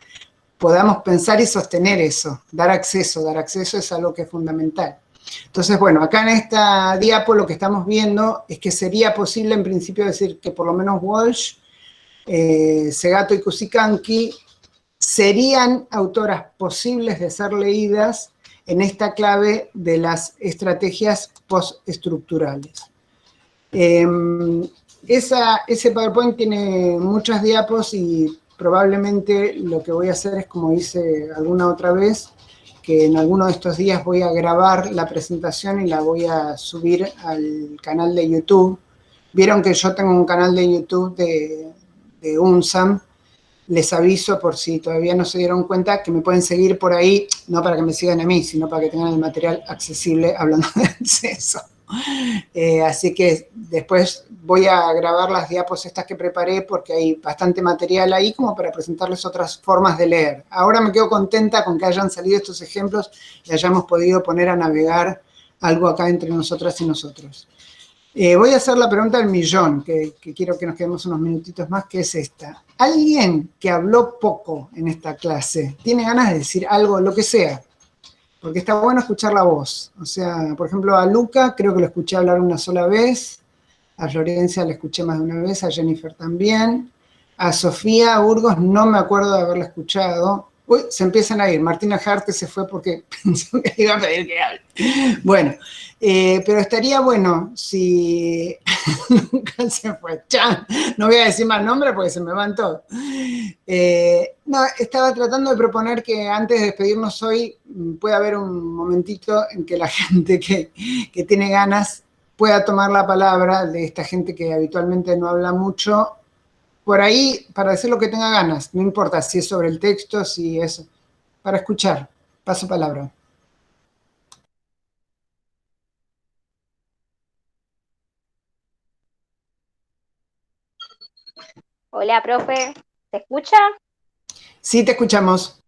podamos pensar y sostener eso. Dar acceso es algo que es fundamental. Entonces, bueno, acá en esta diapo lo que estamos viendo es que sería posible en principio decir que por lo menos Walsh, Segato y Cusicanqui serían autoras posibles de ser leídas en esta clave de las estrategias postestructurales. ese PowerPoint tiene muchas diapos y probablemente lo que voy a hacer es como hice alguna otra vez, que en alguno de estos días voy a grabar la presentación y la voy a subir al canal de YouTube. Vieron que yo tengo un canal de YouTube de UNSAM. Les aviso por si todavía no se dieron cuenta que me pueden seguir por ahí, no para que me sigan a mí, sino para que tengan el material accesible hablando de acceso. Así que después voy a grabar las diapos estas que preparé porque hay bastante material ahí como para presentarles otras formas de leer. Ahora me quedo contenta con que hayan salido estos ejemplos y hayamos podido poner a navegar algo acá entre nosotras y nosotros. Voy a hacer la pregunta del millón, que quiero que nos quedemos unos minutitos más, que es esta. ¿Alguien que habló poco en esta clase tiene ganas de decir algo, lo que sea? Porque está bueno escuchar la voz. O sea, por ejemplo, a Luca creo que lo escuché hablar una sola vez, a Florencia la escuché más de una vez, a Jennifer también, a Sofía Burgos no me acuerdo de haberla escuchado. Uy, se empiezan a ir. Martina Harte se fue porque pensó que iba a pedir que hable. Bueno, pero estaría bueno si nunca se fue. ¡Chan! No voy a decir más nombres porque se me van todos. No, estaba tratando de proponer que antes de despedirnos hoy pueda haber un momentito en que la gente que tiene ganas pueda tomar la palabra, de esta gente que habitualmente no habla mucho, por ahí, para decir lo que tenga ganas, no importa si es sobre el texto, si es para escuchar. Paso palabra. Hola, profe, ¿se escucha? Sí, te escuchamos.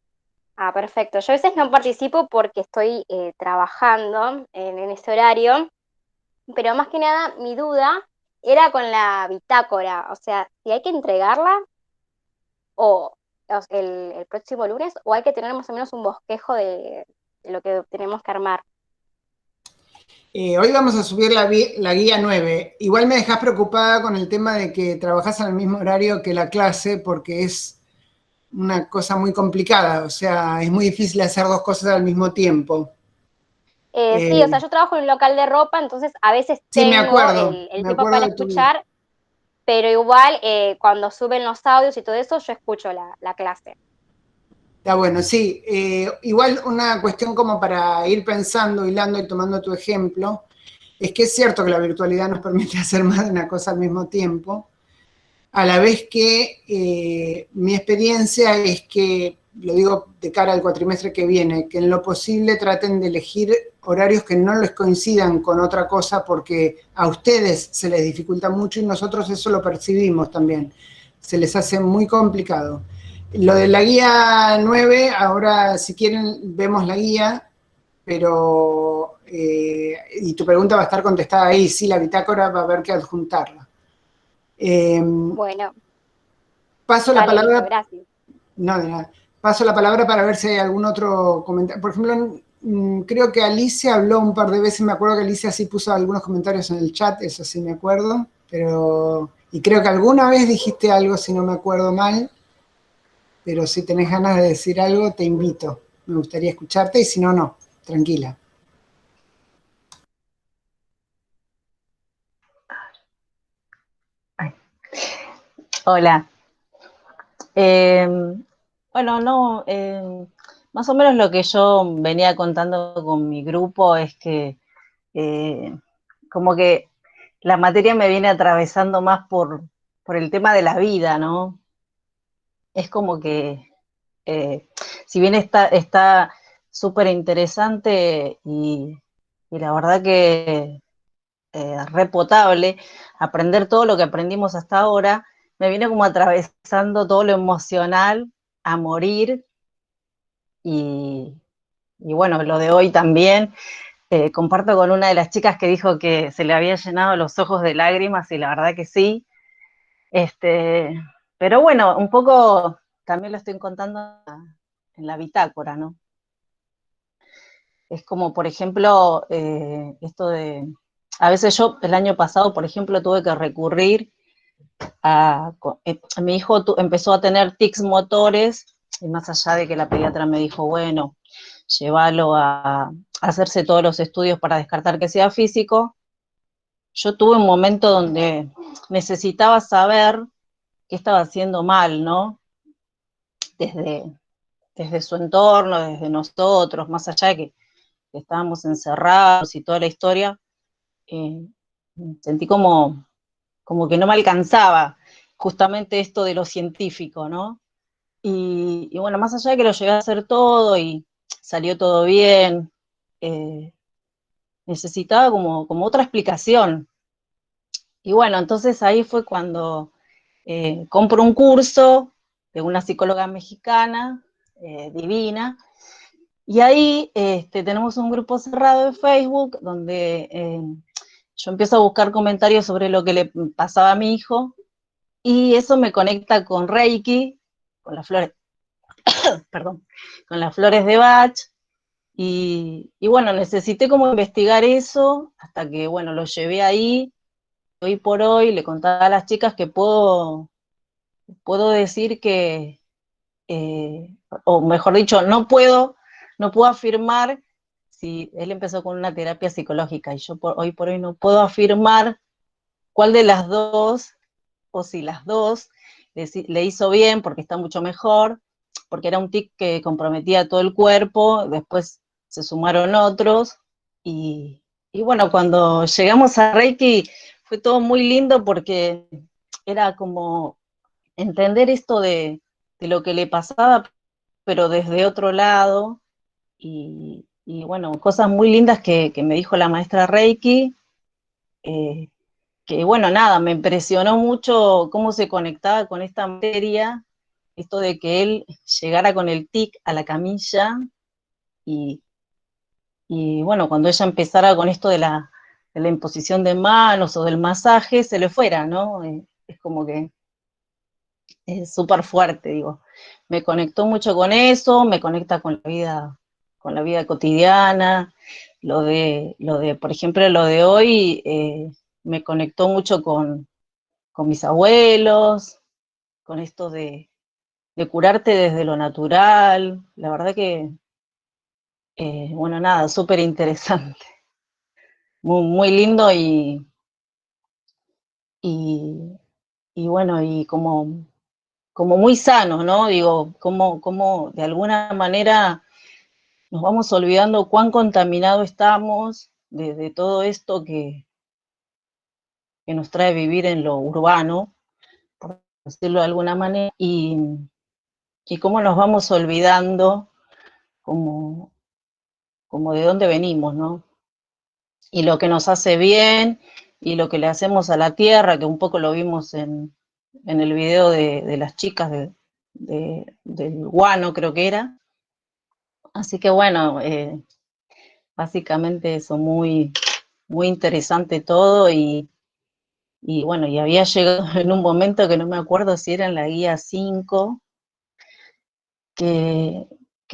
Ah, perfecto. Yo a veces no participo porque estoy trabajando en ese horario, pero más que nada mi duda era con la bitácora, o sea, si hay que entregarla el próximo lunes o hay que tener más o menos un bosquejo de lo que tenemos que armar. Hoy vamos a subir la guía 9. Igual me dejás preocupada con el tema de que trabajás en el mismo horario que la clase porque es una cosa muy complicada, o sea, es muy difícil hacer dos cosas al mismo tiempo. Sí, o sea, yo trabajo en un local de ropa, entonces a veces Sí, me tengo acuerdo el tiempo para de tu... escuchar, pero igual cuando suben los audios y todo eso, yo escucho la clase. Está bueno, sí. Igual una cuestión como para ir pensando, hilando y tomando tu ejemplo, es que es cierto que la virtualidad nos permite hacer más de una cosa al mismo tiempo, a la vez que mi experiencia es que, lo digo de cara al cuatrimestre que viene, que en lo posible traten de elegir horarios que no les coincidan con otra cosa porque a ustedes se les dificulta mucho y nosotros eso lo percibimos también, se les hace muy complicado. Lo de la guía 9, ahora si quieren vemos la guía, pero, y tu pregunta va a estar contestada ahí, sí, la bitácora va a haber que adjuntarla. Bueno. Paso la palabra. Listo, gracias. No, de nada. Paso la palabra para ver si hay algún otro comentario. Por ejemplo, creo que Alicia habló un par de veces, me acuerdo que Alicia sí puso algunos comentarios en el chat, eso sí me acuerdo, pero, y creo que alguna vez dijiste algo, si no me acuerdo mal, pero si tenés ganas de decir algo, te invito. Me gustaría escucharte y si no, no, tranquila. Hola. Bueno, no, más o menos lo que yo venía contando con mi grupo es que como que la materia me viene atravesando más por el tema de la vida, ¿no? Es como que, si bien está súper interesante y la verdad que re potable, aprender todo lo que aprendimos hasta ahora, me viene como atravesando todo lo emocional a morir y bueno, lo de hoy también. Comparto con una de las chicas que dijo que se le había llenado los ojos de lágrimas y la verdad que sí. Pero bueno, un poco también lo estoy contando en la bitácora, ¿no? Es como, por ejemplo, esto de... A veces yo el año pasado, por ejemplo, tuve que recurrir mi hijo empezó a tener tics motores, y más allá de que la pediatra me dijo, bueno, llévalo a hacerse todos los estudios para descartar que sea físico, yo tuve un momento donde necesitaba saber qué estaba haciendo mal, ¿no? Desde su entorno, desde nosotros, más allá de que estábamos encerrados y toda la historia, sentí como que no me alcanzaba justamente esto de lo científico, ¿no? Y bueno, más allá de que lo llegué a hacer todo y salió todo bien, necesitaba como otra explicación. Y bueno, entonces ahí fue cuando compro un curso de una psicóloga mexicana, divina, y ahí tenemos un grupo cerrado de Facebook donde yo empiezo a buscar comentarios sobre lo que le pasaba a mi hijo, y eso me conecta con Reiki, con las flores, perdón, con las flores de Bach, y bueno, necesité como investigar eso, hasta que, bueno, lo llevé ahí. Hoy por hoy le contaba a las chicas que puedo decir que, o mejor dicho, no puedo afirmar si él empezó con una terapia psicológica, y yo hoy por hoy no puedo afirmar cuál de las dos, o si las dos le hizo bien porque está mucho mejor, porque era un tic que comprometía todo el cuerpo, después se sumaron otros, y bueno, cuando llegamos a Reiki fue todo muy lindo porque era como entender esto de lo que le pasaba, pero desde otro lado, y bueno, cosas muy lindas que me dijo la maestra Reiki, que bueno, nada, me impresionó mucho cómo se conectaba con esta materia, esto de que él llegara con el tic a la camilla, y bueno, cuando ella empezara con esto de la imposición de manos o del masaje, se le fuera, ¿no? Es como que es súper fuerte, digo. Me conectó mucho con eso, me conecta con la vida cotidiana, por ejemplo, lo de hoy, me conectó mucho con mis abuelos, con esto de curarte desde lo natural. La verdad que, bueno, nada, súper interesante. Muy, muy lindo, y bueno, y como muy sano, ¿no? Digo, como de alguna manera nos vamos olvidando cuán contaminado estamos de todo esto que nos trae vivir en lo urbano, por decirlo de alguna manera, y cómo nos vamos olvidando como de dónde venimos, ¿no? Y lo que nos hace bien, y lo que le hacemos a la tierra, que un poco lo vimos en el video de las chicas del guano, creo que era. Así que bueno, básicamente eso, muy, muy interesante todo, y bueno, y había llegado en un momento que no me acuerdo si era en la guía 5, que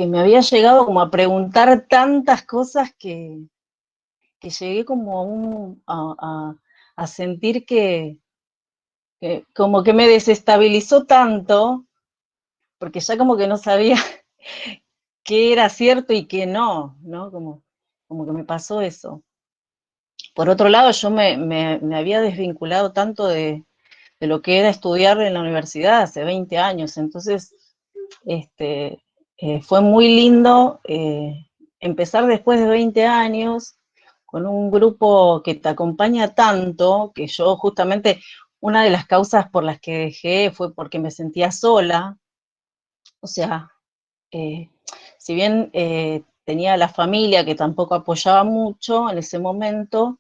me había llegado como a preguntar tantas cosas que llegué como a sentir que como que me desestabilizó tanto, porque ya como que no sabía qué era cierto y qué no, ¿no? Como que me pasó eso. Por otro lado, yo me había desvinculado tanto de lo que era estudiar en la universidad hace 20 años, entonces fue muy lindo empezar después de 20 años con un grupo que te acompaña tanto, que yo justamente una de las causas por las que dejé fue porque me sentía sola. O sea, si bien tenía la familia que tampoco apoyaba mucho en ese momento,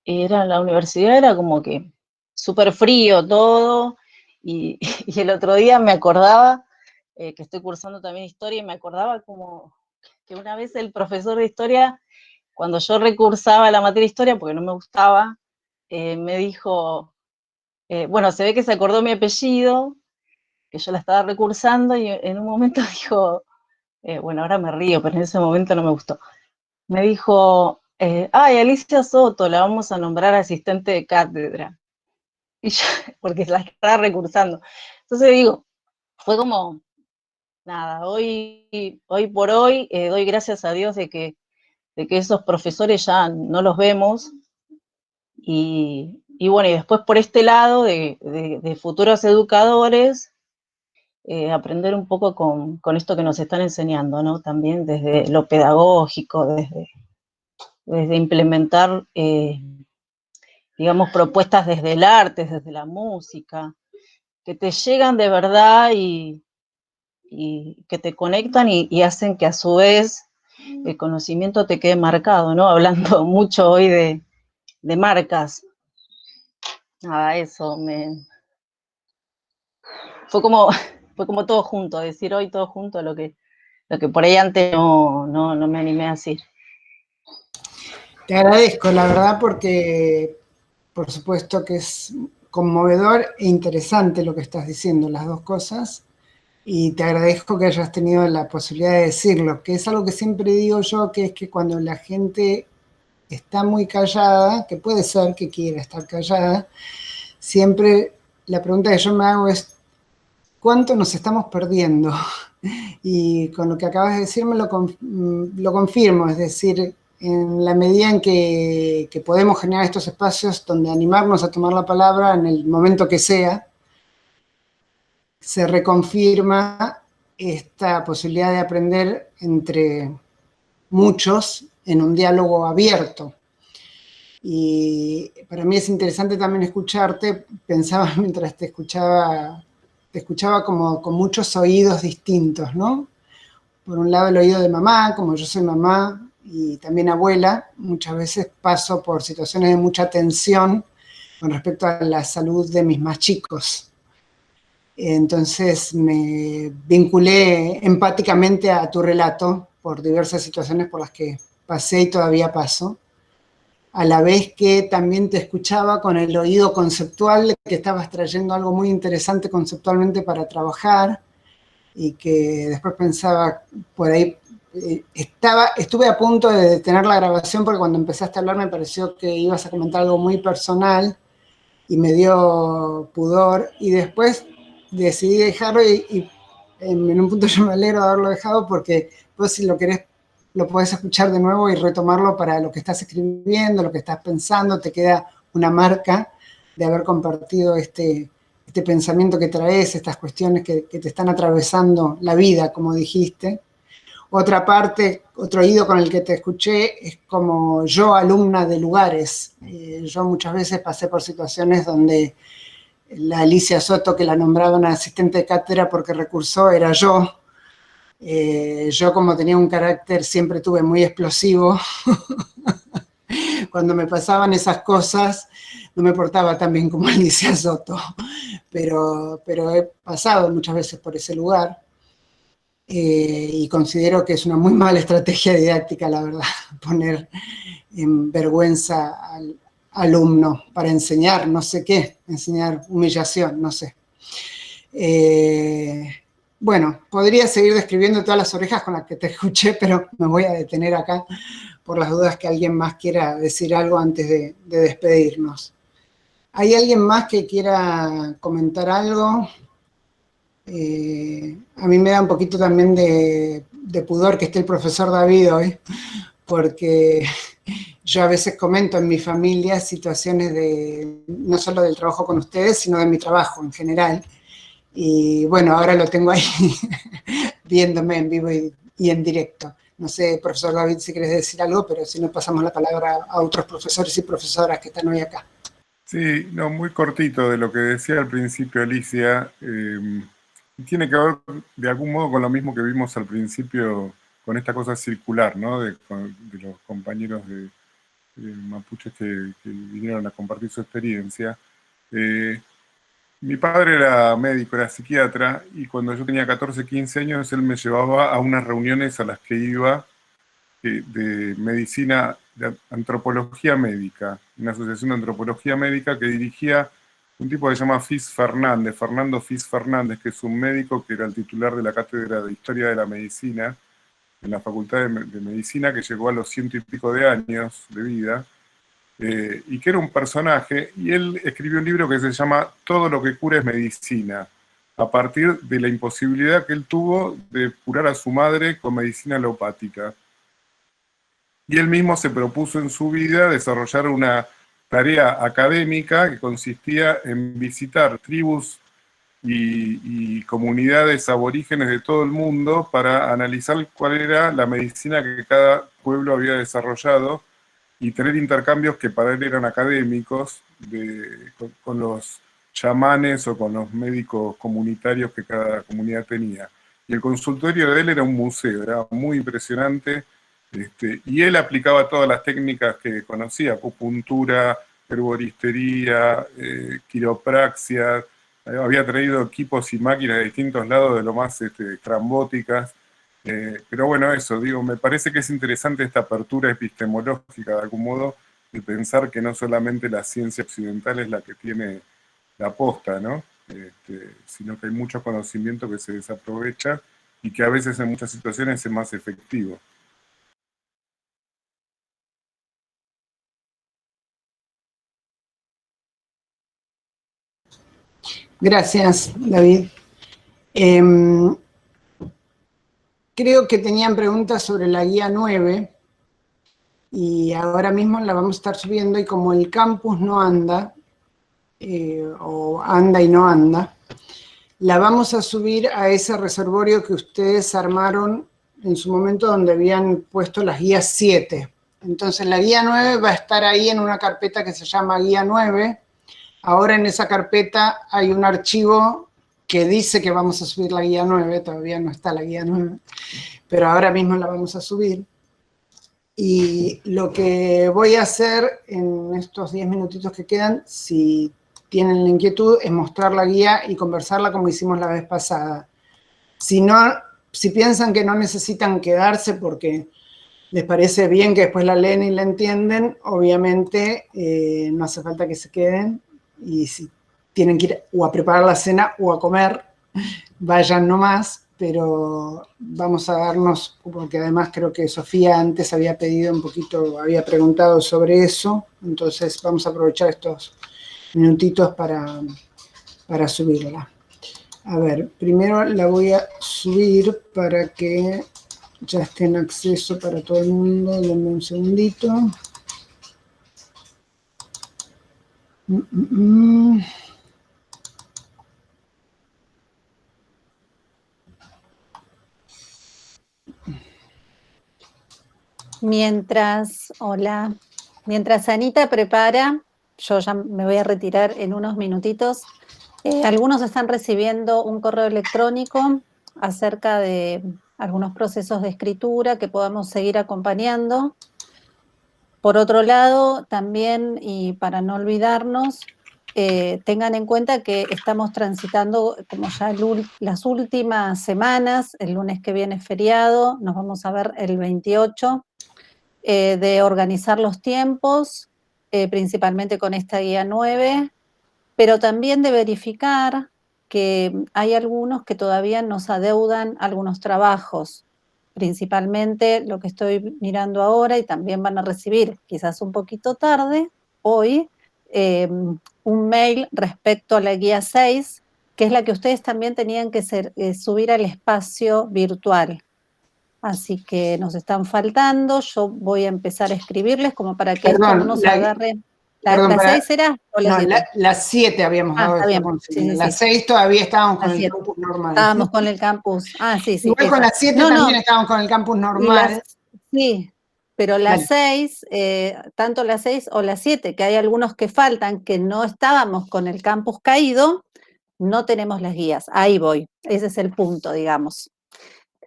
la universidad era como que súper frío todo, y el otro día me acordaba, que estoy cursando también historia, y me acordaba como que una vez el profesor de historia, cuando yo recursaba la materia de historia, porque no me gustaba, me dijo, bueno, se ve que se acordó mi apellido, que yo la estaba recursando, y en un momento dijo, bueno, ahora me río, pero en ese momento no me gustó, me dijo, ay, Alicia Soto, la vamos a nombrar asistente de cátedra, y yo, porque la estaba recursando. Entonces digo, fue como, nada, hoy por hoy doy gracias a Dios de que esos profesores ya no los vemos, Y bueno, y después por este lado de futuros educadores, aprender un poco con esto que nos están enseñando, ¿no? También desde lo pedagógico, desde implementar, digamos, propuestas desde el arte, desde la música, que te llegan de verdad y que te conectan y hacen que a su vez el conocimiento te quede marcado, ¿no? Hablando mucho hoy de marcas. Nada, eso fue como todo junto, decir hoy todo junto lo que por ahí antes no me animé a decir. Te agradezco, la verdad, porque por supuesto que es conmovedor e interesante lo que estás diciendo, las dos cosas, y te agradezco que hayas tenido la posibilidad de decirlo, que es algo que siempre digo yo, que es que cuando la gente está muy callada, que puede ser que quiera estar callada, siempre la pregunta que yo me hago es, ¿cuánto nos estamos perdiendo? Y con lo que acabas de decirme lo confirmo, es decir, en la medida en que podemos generar estos espacios donde animarnos a tomar la palabra en el momento que sea, se reconfirma esta posibilidad de aprender entre muchos en un diálogo abierto. Y para mí es interesante también escucharte, pensaba mientras te escuchaba como con muchos oídos distintos, ¿no? Por un lado el oído de mamá, como yo soy mamá y también abuela, muchas veces paso por situaciones de mucha tensión con respecto a la salud de mis más chicos. Entonces me vinculé empáticamente a tu relato por diversas situaciones por las que pasé y todavía paso, a la vez que también te escuchaba con el oído conceptual, que estabas trayendo algo muy interesante conceptualmente para trabajar, y que después pensaba, por ahí, estuve a punto de detener la grabación porque cuando empezaste a hablar me pareció que ibas a comentar algo muy personal, y me dio pudor, y después decidí dejarlo, y en un punto yo me alegro de haberlo dejado, porque vos si lo querés lo podés escuchar de nuevo y retomarlo para lo que estás escribiendo, lo que estás pensando, te queda una marca de haber compartido este pensamiento que traes, estas cuestiones que te están atravesando la vida, como dijiste. Otra parte, otro oído con el que te escuché es como yo, alumna de lugares. Yo muchas veces pasé por situaciones donde la Alicia Soto, que la nombraban asistente de cátedra porque recursó, era yo. Yo, como tenía un carácter, siempre tuve muy explosivo. Cuando me pasaban esas cosas, no me portaba tan bien como Alicia Soto, pero he pasado muchas veces por ese lugar, y considero que es una muy mala estrategia didáctica, la verdad, poner en vergüenza al alumno para enseñar no sé qué, enseñar humillación, no sé. Bueno, podría seguir describiendo todas las orejas con las que te escuché, pero me voy a detener acá por las dudas que alguien más quiera decir algo antes de despedirnos. ¿Hay alguien más que quiera comentar algo? A mí me da un poquito también de pudor que esté el profesor David hoy, porque yo a veces comento en mi familia situaciones no solo del trabajo con ustedes, sino de mi trabajo en general. Y bueno, ahora lo tengo ahí viéndome en vivo y en directo. No sé, profesor David, si querés decir algo, pero si no pasamos la palabra a otros profesores y profesoras que están hoy acá. Sí, no, muy cortito de lo que decía al principio Alicia. Tiene que ver de algún modo con lo mismo que vimos al principio, con esta cosa circular, ¿no? De los compañeros de mapuches que vinieron a compartir su experiencia. Mi padre era médico, era psiquiatra, y cuando yo tenía 14, 15 años, él me llevaba a unas reuniones a las que iba de medicina, de antropología médica, una asociación de antropología médica que dirigía un tipo que se llama Fernando Fis Fernández, que es un médico que era el titular de la cátedra de Historia de la Medicina en la Facultad de Medicina, que llegó a los 100 y pico de años de vida, y que era un personaje, y él escribió un libro que se llama Todo lo que cura es medicina, a partir de la imposibilidad que él tuvo de curar a su madre con medicina alopática. Y él mismo se propuso en su vida desarrollar una tarea académica que consistía en visitar tribus y comunidades aborígenes de todo el mundo para analizar cuál era la medicina que cada pueblo había desarrollado y tener intercambios que para él eran académicos con los chamanes o con los médicos comunitarios que cada comunidad tenía. Y el consultorio de él era un museo, era muy impresionante, y él aplicaba todas las técnicas que conocía, acupuntura, herboristería, quiropraxia, había traído equipos y máquinas de distintos lados de lo más estrambóticas. Pero bueno, eso, digo, me parece que es interesante esta apertura epistemológica, de algún modo, de pensar que no solamente la ciencia occidental es la que tiene la posta, ¿no? Sino que hay mucho conocimiento que se desaprovecha y que a veces en muchas situaciones es más efectivo. Gracias, David. Creo que tenían preguntas sobre la guía 9 y ahora mismo la vamos a estar subiendo, y como el campus no anda, o anda y no anda, la vamos a subir a ese reservorio que ustedes armaron en su momento donde habían puesto las guías 7. Entonces la guía 9 va a estar ahí en una carpeta que se llama guía 9. Ahora en esa carpeta hay un archivo que dice que vamos a subir la guía 9, todavía no está la guía 9, pero ahora mismo la vamos a subir. Y lo que voy a hacer en estos 10 minutitos que quedan, si tienen la inquietud, es mostrar la guía y conversarla como hicimos la vez pasada. Si piensan que no necesitan quedarse porque les parece bien que después la leen y la entienden, obviamente no hace falta que se queden. Y si tienen que ir o a preparar la cena o a comer, vayan nomás, pero vamos a darnos, porque además creo que Sofía antes había pedido un poquito, había preguntado sobre eso, entonces vamos a aprovechar estos minutitos para subirla. A ver, primero la voy a subir para que ya esté en acceso para todo el mundo. Denme un segundito. Mientras Anita prepara, yo ya me voy a retirar en unos minutitos. Algunos están recibiendo un correo electrónico acerca de algunos procesos de escritura que podamos seguir acompañando. Por otro lado, también, y para no olvidarnos, tengan en cuenta que estamos transitando como ya las últimas semanas, el lunes que viene es feriado, nos vamos a ver el 28, de organizar los tiempos, principalmente con esta guía 9, pero también de verificar que hay algunos que todavía nos adeudan algunos trabajos, principalmente lo que estoy mirando ahora, y también van a recibir, quizás un poquito tarde, hoy, un mail respecto a la guía 6, que es la que ustedes también tenían que subir al espacio virtual. Así que nos están faltando, yo voy a empezar a escribirles como para que esto no nos agarre. ¿La 6 era o la 7? No, la 7 habíamos dado. Está bien. Sí, la 6 todavía estábamos con el campus normal. Estábamos con el campus. Sí. Igual con la 7 también estábamos con el campus normal. Sí, pero la 6, tanto la 6 o la 7, que hay algunos que faltan, que no estábamos con el campus caído, no tenemos las guías. Ahí voy. Ese es el punto, digamos.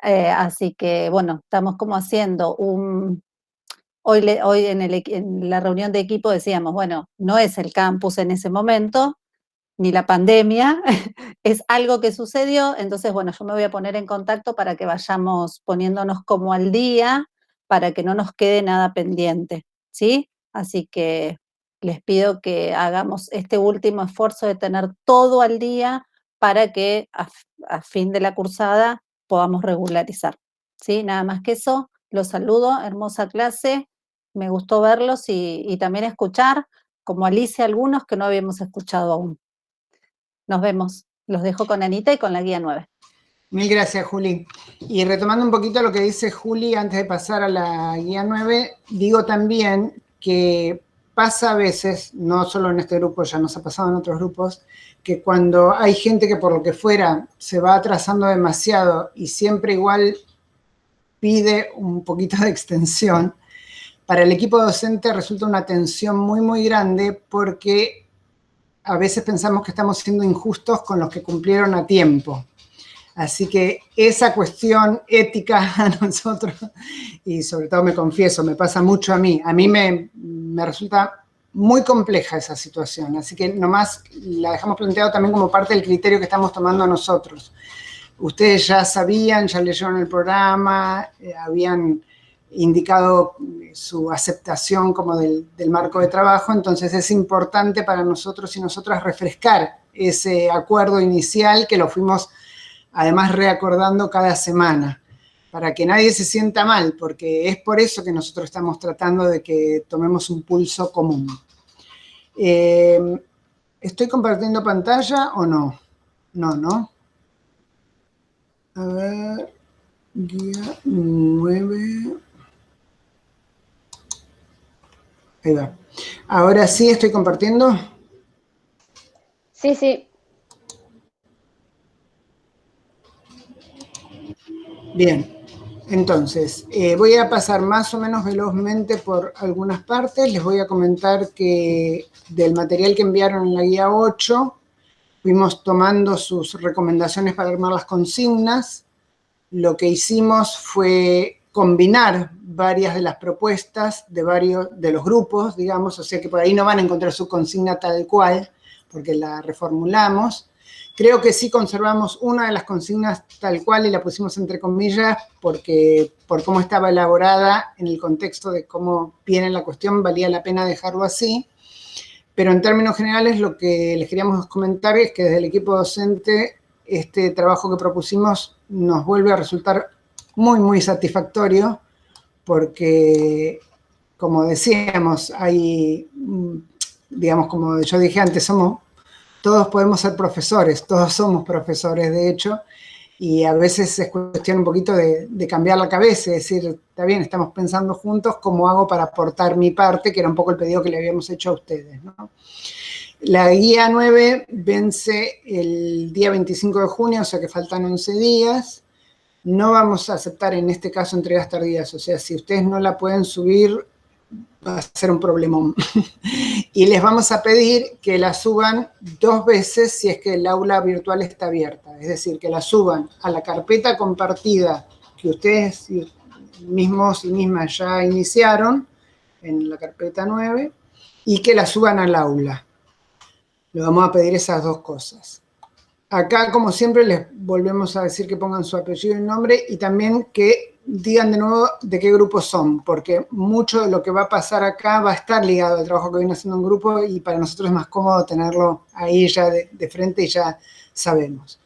Así que, bueno, estamos como haciendo Hoy en la reunión de equipo decíamos, bueno, no es el campus en ese momento, ni la pandemia, es algo que sucedió, entonces, bueno, yo me voy a poner en contacto para que vayamos poniéndonos como al día, para que no nos quede nada pendiente, ¿sí? Así que les pido que hagamos este último esfuerzo de tener todo al día para que a fin de la cursada podamos regularizar, ¿sí? Nada más que eso, los saludo, hermosa clase. Me gustó verlos y también escuchar, como Alicia, algunos que no habíamos escuchado aún. Nos vemos. Los dejo con Anita y con la guía 9. Mil gracias, Juli. Y retomando un poquito lo que dice Juli antes de pasar a la guía 9, digo también que pasa a veces, no solo en este grupo, ya nos ha pasado en otros grupos, que cuando hay gente que por lo que fuera se va atrasando demasiado y siempre igual pide un poquito de extensión, para el equipo docente resulta una tensión muy, muy grande porque a veces pensamos que estamos siendo injustos con los que cumplieron a tiempo. Así que esa cuestión ética a nosotros, y sobre todo me confieso, me pasa mucho a mí me resulta muy compleja esa situación, así que nomás la dejamos planteado también como parte del criterio que estamos tomando nosotros. Ustedes ya sabían, ya leyeron el programa, habían indicado su aceptación como del marco de trabajo, entonces es importante para nosotros y nosotras refrescar ese acuerdo inicial que lo fuimos además reacordando cada semana, para que nadie se sienta mal, porque es por eso que nosotros estamos tratando de que tomemos un pulso común. ¿Estoy compartiendo pantalla o no? No, ¿no? A ver, guía 9. Ahí va. Ahora sí estoy compartiendo. Sí, sí. Bien, entonces, voy a pasar más o menos velozmente por algunas partes. Les voy a comentar que del material que enviaron en la guía 8, fuimos tomando sus recomendaciones para armar las consignas. Lo que hicimos fue combinar varias de las propuestas de varios de los grupos, digamos, o sea que por ahí no van a encontrar su consigna tal cual, porque la reformulamos. Creo que sí conservamos una de las consignas tal cual y la pusimos entre comillas porque por cómo estaba elaborada en el contexto de cómo viene la cuestión valía la pena dejarlo así. Pero en términos generales lo que les queríamos comentar es que desde el equipo docente este trabajo que propusimos nos vuelve a resultar muy, muy satisfactorio porque, como decíamos, hay, digamos, como yo dije antes, todos podemos ser profesores, todos somos profesores, de hecho, y a veces es cuestión un poquito de cambiar la cabeza, es decir, está bien, estamos pensando juntos, ¿cómo hago para aportar mi parte? Que era un poco el pedido que le habíamos hecho a ustedes, ¿no? La guía 9 vence el día 25 de junio, o sea que faltan 11 días. No vamos a aceptar en este caso entregas tardías, o sea, si ustedes no la pueden subir, va a ser un problemón. Y les vamos a pedir que la suban 2 veces si es que el aula virtual está abierta. Es decir, que la suban a la carpeta compartida que ustedes mismos y mismas ya iniciaron, en la carpeta 9, y que la suban al aula. Le vamos a pedir esas 2 cosas. Acá, como siempre, les volvemos a decir que pongan su apellido y nombre y también que digan de nuevo de qué grupo son, porque mucho de lo que va a pasar acá va a estar ligado al trabajo que viene haciendo un grupo y para nosotros es más cómodo tenerlo ahí ya de frente y ya sabemos.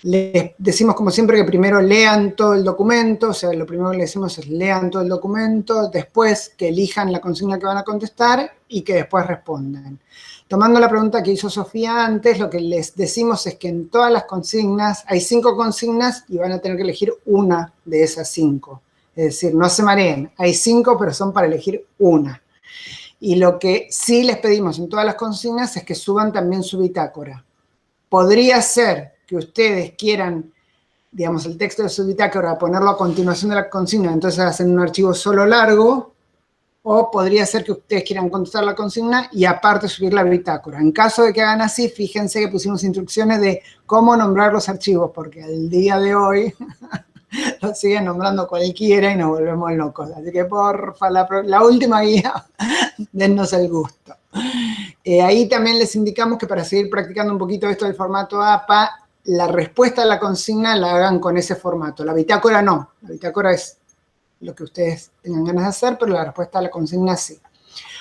Les decimos, como siempre, que primero lean todo el documento, o sea, lo primero que les decimos es lean todo el documento, después que elijan la consigna que van a contestar y que después respondan. Tomando la pregunta que hizo Sofía antes, lo que les decimos es que en todas las consignas, hay 5 consignas y van a tener que elegir una de esas 5. Es decir, no se mareen, hay 5, pero son para elegir una. Y lo que sí les pedimos en todas las consignas es que suban también su bitácora. Podría ser que ustedes quieran, digamos, el texto de su bitácora, ponerlo a continuación de la consigna, entonces hacen un archivo solo largo, o podría ser que ustedes quieran contestar la consigna y aparte subir la bitácora. En caso de que hagan así, fíjense que pusimos instrucciones de cómo nombrar los archivos, porque al día de hoy los siguen nombrando cualquiera y nos volvemos locos. Así que porfa, la última guía, dennos el gusto. Ahí también les indicamos que para seguir practicando un poquito esto del formato APA, la respuesta a la consigna la hagan con ese formato. La bitácora no, la bitácora es lo que ustedes tengan ganas de hacer, pero la respuesta a la consigna sí.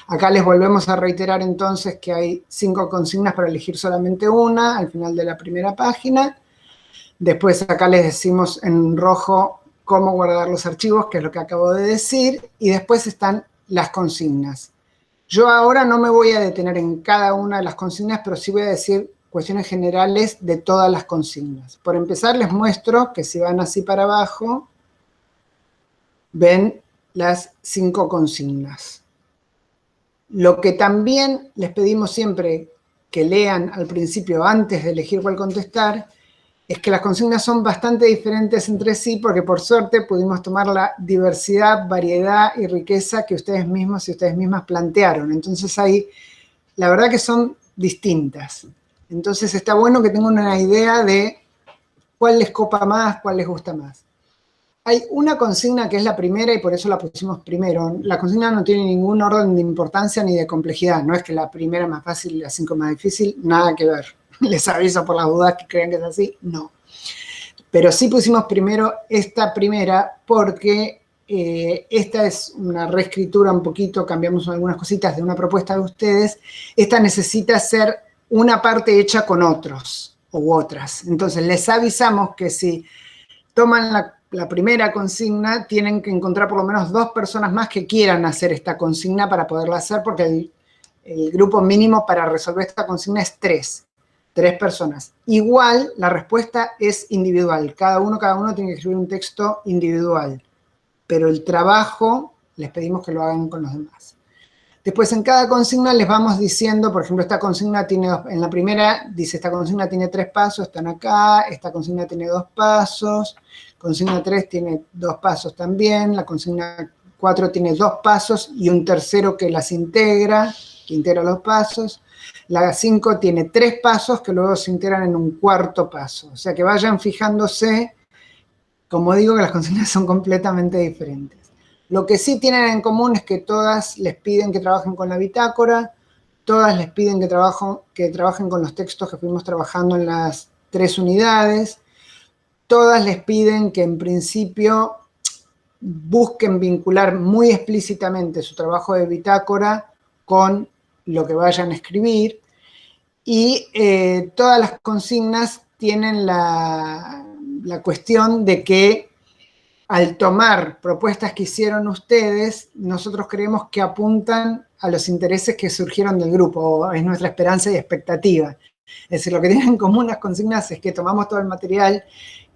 Acá les volvemos a reiterar entonces que hay 5 consignas para elegir solamente una al final de la primera página. Después acá les decimos en rojo cómo guardar los archivos, que es lo que acabo de decir, y después están las consignas. Yo ahora no me voy a detener en cada una de las consignas, pero sí voy a decir cuestiones generales de todas las consignas. Por empezar, les muestro que si van así para abajo, ven las 5 consignas. Lo que también les pedimos siempre que lean al principio antes de elegir cuál contestar es que las consignas son bastante diferentes entre sí porque por suerte pudimos tomar la diversidad, variedad y riqueza que ustedes mismos y ustedes mismas plantearon. Entonces ahí, la verdad que son distintas. Entonces está bueno que tengan una idea de cuál les copa más, cuál les gusta más. Hay una consigna que es la primera y por eso la pusimos primero. La consigna no tiene ningún orden de importancia ni de complejidad. No es que la primera es más fácil y la 5 más difícil, nada que ver. Les aviso por las dudas que crean que es así, no. Pero sí pusimos primero esta primera porque esta es una reescritura un poquito, cambiamos algunas cositas de una propuesta de ustedes. Esta necesita ser una parte hecha con otros u otras. Entonces les avisamos que si toman la primera consigna, tienen que encontrar por lo menos 2 personas más que quieran hacer esta consigna para poderla hacer, porque el grupo mínimo para resolver esta consigna es 3 personas. Igual, la respuesta es individual. Cada uno tiene que escribir un texto individual. Pero el trabajo, les pedimos que lo hagan con los demás. Después, en cada consigna les vamos diciendo, por ejemplo, esta consigna tiene, en la primera, dice, esta consigna tiene 3 pasos, están acá. Esta consigna tiene 2 pasos. Consigna 3 tiene 2 pasos también. La consigna 4 tiene 2 pasos y un tercero que las integra, que integra los pasos. La 5 tiene 3 pasos que luego se integran en un 4º paso. O sea que vayan fijándose, como digo, que las consignas son completamente diferentes. Lo que sí tienen en común es que todas les piden que trabajen con la bitácora, todas les piden que trabajen con los textos que fuimos trabajando en las 3 unidades, todas les piden que en principio busquen vincular muy explícitamente su trabajo de bitácora con lo que vayan a escribir, y todas las consignas tienen la cuestión de que al tomar propuestas que hicieron ustedes, nosotros creemos que apuntan a los intereses que surgieron del grupo, es nuestra esperanza y expectativa. Es decir, lo que tienen en común las consignas es que tomamos todo el material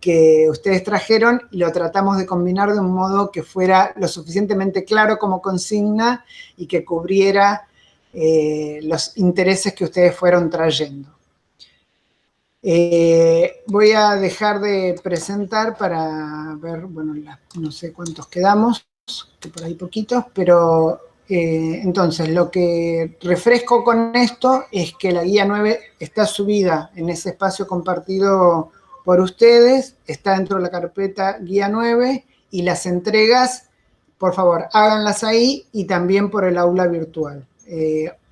que ustedes trajeron y lo tratamos de combinar de un modo que fuera lo suficientemente claro como consigna y que cubriera los intereses que ustedes fueron trayendo. Voy a dejar de presentar para ver, bueno, no sé cuántos quedamos, que por ahí poquitos, pero entonces lo que refresco con esto es que la guía 9 está subida en ese espacio compartido por ustedes, está dentro de la carpeta guía 9 y las entregas, por favor, háganlas ahí y también por el aula virtual.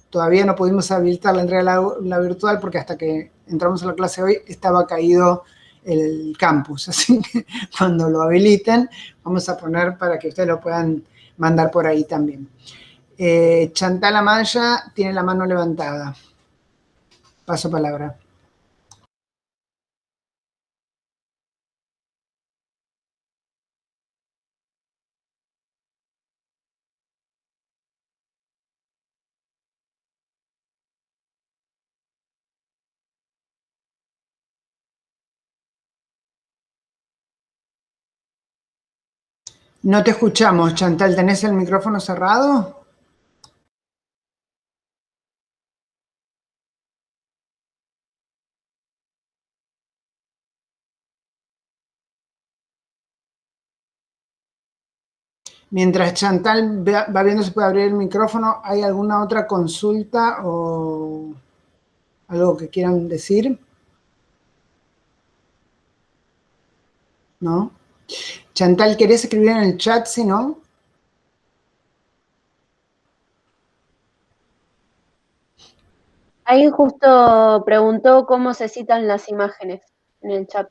Todavía no pudimos habilitar la entrega del aula virtual porque hasta que entramos a la clase hoy estaba caído el campus, así que cuando lo habiliten vamos a poner para que ustedes lo puedan mandar por ahí también. Chantal Amaya tiene la mano levantada. Paso palabra. No te escuchamos, Chantal. ¿Tenés el micrófono cerrado? Mientras Chantal va viendo si puede abrir el micrófono, ¿hay alguna otra consulta o algo que quieran decir? ¿No? Chantal, ¿querés escribir en el chat si no? Ahí justo preguntó cómo se citan las imágenes en el chat.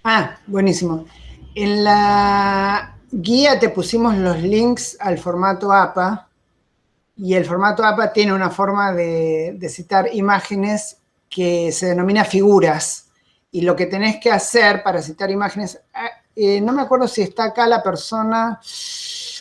Ah, buenísimo. En la guía te pusimos los links al formato APA y el formato APA tiene una forma de citar imágenes que se denomina figuras. Y lo que tenés que hacer para citar imágenes, no me acuerdo si está acá la persona,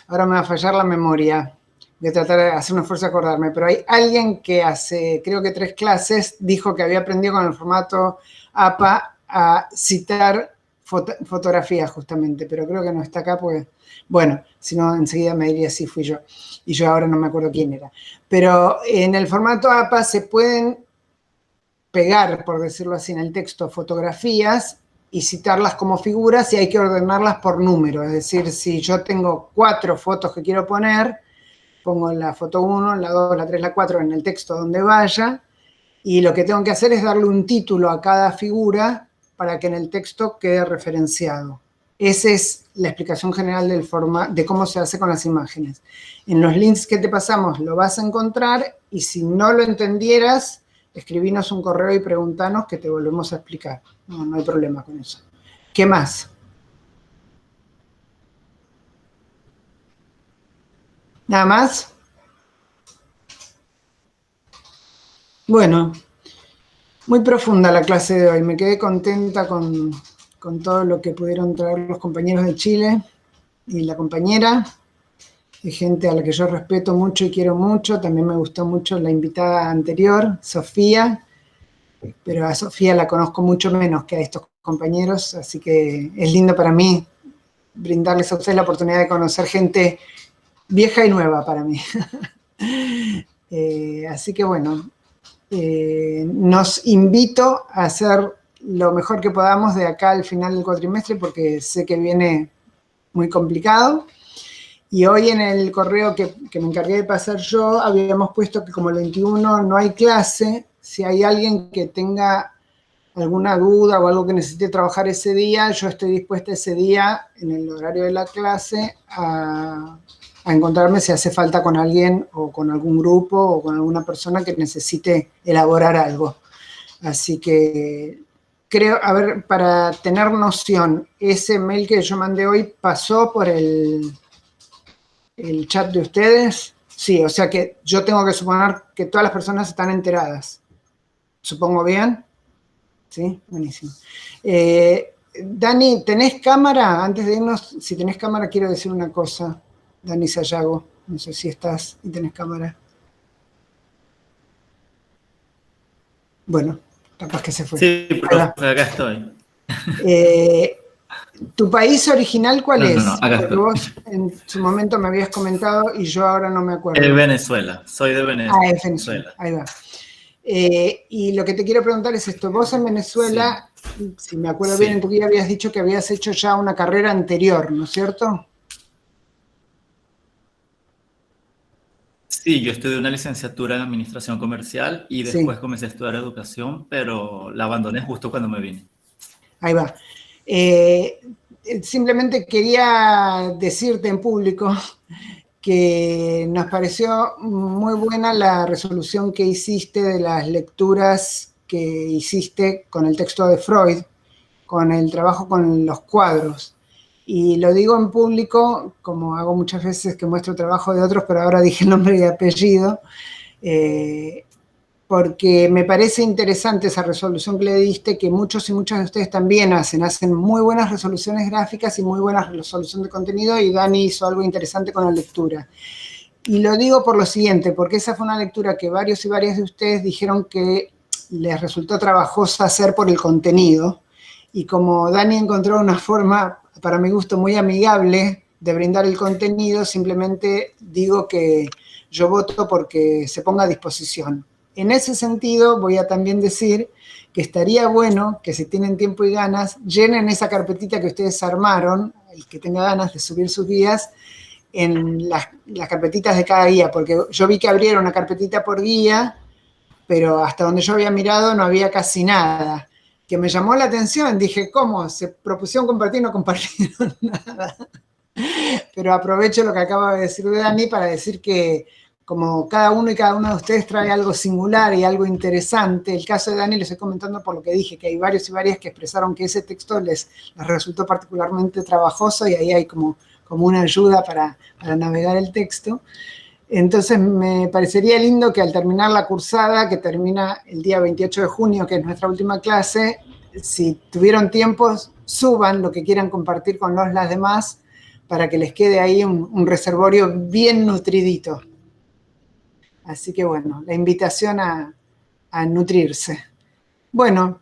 ahora me va a fallar la memoria, voy a tratar de hacer un esfuerzo de acordarme, pero hay alguien que hace, creo que 3 clases, dijo que había aprendido con el formato APA a citar fotografía justamente, pero creo que no está acá porque, bueno, si no enseguida me diría si fui yo, y yo ahora no me acuerdo quién era. Pero en el formato APA se pueden pegar, por decirlo así, en el texto fotografías y citarlas como figuras y hay que ordenarlas por número, es decir, si yo tengo 4 fotos que quiero poner, pongo la foto 1, la 2, la 3, la 4 en el texto donde vaya, y lo que tengo que hacer es darle un título a cada figura para que en el texto quede referenciado. Esa es la explicación general de cómo se hace con las imágenes. En los links que te pasamos lo vas a encontrar y si no lo entendieras, escribinos un correo y preguntanos que te volvemos a explicar. No hay problema con eso. ¿Qué más? ¿Nada más? Bueno, muy profunda la clase de hoy. Me quedé contenta con todo lo que pudieron traer los compañeros de Chile y la compañera. Hay gente a la que yo respeto mucho y quiero mucho. También me gustó mucho la invitada anterior, Sofía. Pero a Sofía la conozco mucho menos que a estos compañeros. Así que es lindo para mí brindarles a ustedes la oportunidad de conocer gente vieja y nueva para mí. Así que bueno, nos invito a hacer lo mejor que podamos de acá al final del cuatrimestre porque sé que viene muy complicado. Y hoy en el correo que me encargué de pasar yo, habíamos puesto que como el 21 no hay clase, si hay alguien que tenga alguna duda o algo que necesite trabajar ese día, yo estoy dispuesta ese día, en el horario de la clase, a encontrarme si hace falta con alguien o con algún grupo o con alguna persona que necesite elaborar algo. Así que creo, a ver, para tener noción, ese mail que yo mandé hoy pasó por el chat de ustedes. Sí, o sea que yo tengo que suponer que todas las personas están enteradas. ¿Supongo bien? Sí, buenísimo. Dani, ¿tenés cámara? Antes de irnos, si tenés cámara quiero decir una cosa. Dani Sayago, no sé si estás y tenés cámara. Bueno, capaz que se fue. Sí, profe, acá estoy. ¿Tu país original cuál es? No, acá Porque estoy. vos en su momento me habías comentado y yo ahora no me acuerdo. Venezuela, soy de Venezuela. Ah, es Venezuela, ahí va. Y lo que te quiero preguntar es esto, vos en Venezuela, si me acuerdo bien, en tu vida habías dicho que habías hecho ya una carrera anterior, ¿no es cierto? Sí, yo estudié una licenciatura en Administración Comercial y después comencé a estudiar Educación, pero la abandoné justo cuando me vine. Ahí va. Simplemente quería decirte en público que nos pareció muy buena la resolución que hiciste de las lecturas que hiciste con el texto de Freud, con el trabajo con los cuadros. Y lo digo en público, como hago muchas veces que muestro trabajo de otros, pero ahora dije el nombre y apellido, porque me parece interesante esa resolución que le diste, que muchos y muchas de ustedes también hacen muy buenas resoluciones gráficas y muy buena resolución de contenido, y Dani hizo algo interesante con la lectura. Y lo digo por lo siguiente, porque esa fue una lectura que varios y varias de ustedes dijeron que les resultó trabajosa hacer por el contenido, y como Dani encontró una forma, para mi gusto, muy amigable de brindar el contenido, simplemente digo que yo voto porque se ponga a disposición. En ese sentido, voy a también decir que estaría bueno que si tienen tiempo y ganas, llenen esa carpetita que ustedes armaron, el que tenga ganas de subir sus guías, en las carpetitas de cada guía, porque yo vi que abrieron una carpetita por guía, pero hasta donde yo había mirado no había casi nada, que me llamó la atención. Dije, ¿cómo? Se propusieron compartir, no compartieron nada. Pero aprovecho lo que acaba de decir Dani para decir que como cada uno y cada una de ustedes trae algo singular y algo interesante, el caso de Dani les estoy comentando por lo que dije, que hay varios y varias que expresaron que ese texto les resultó particularmente trabajoso y ahí hay como una ayuda para navegar el texto. Entonces me parecería lindo que al terminar la cursada, que termina el día 28 de junio, que es nuestra última clase, si tuvieron tiempo, suban lo que quieran compartir con las demás para que les quede ahí un reservorio bien nutridito. Así que bueno, la invitación a nutrirse. Bueno,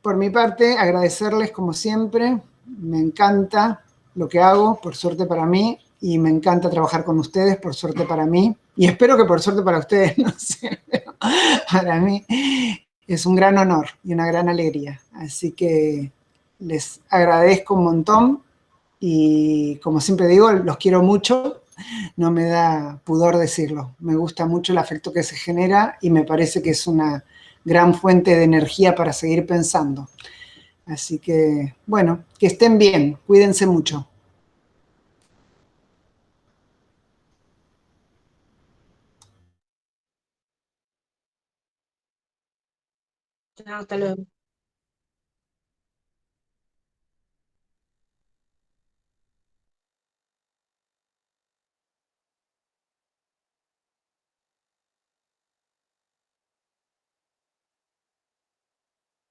por mi parte, agradecerles como siempre. Me encanta lo que hago, por suerte para mí, y me encanta trabajar con ustedes, por suerte para mí. Y espero que por suerte para ustedes, no sé, pero para mí es un gran honor y una gran alegría. Así que les agradezco un montón y, como siempre digo, los quiero mucho. No me da pudor decirlo. Me gusta mucho el afecto que se genera y me parece que es una gran fuente de energía para seguir pensando. Así que, bueno, que estén bien, cuídense mucho. Chao, hasta luego.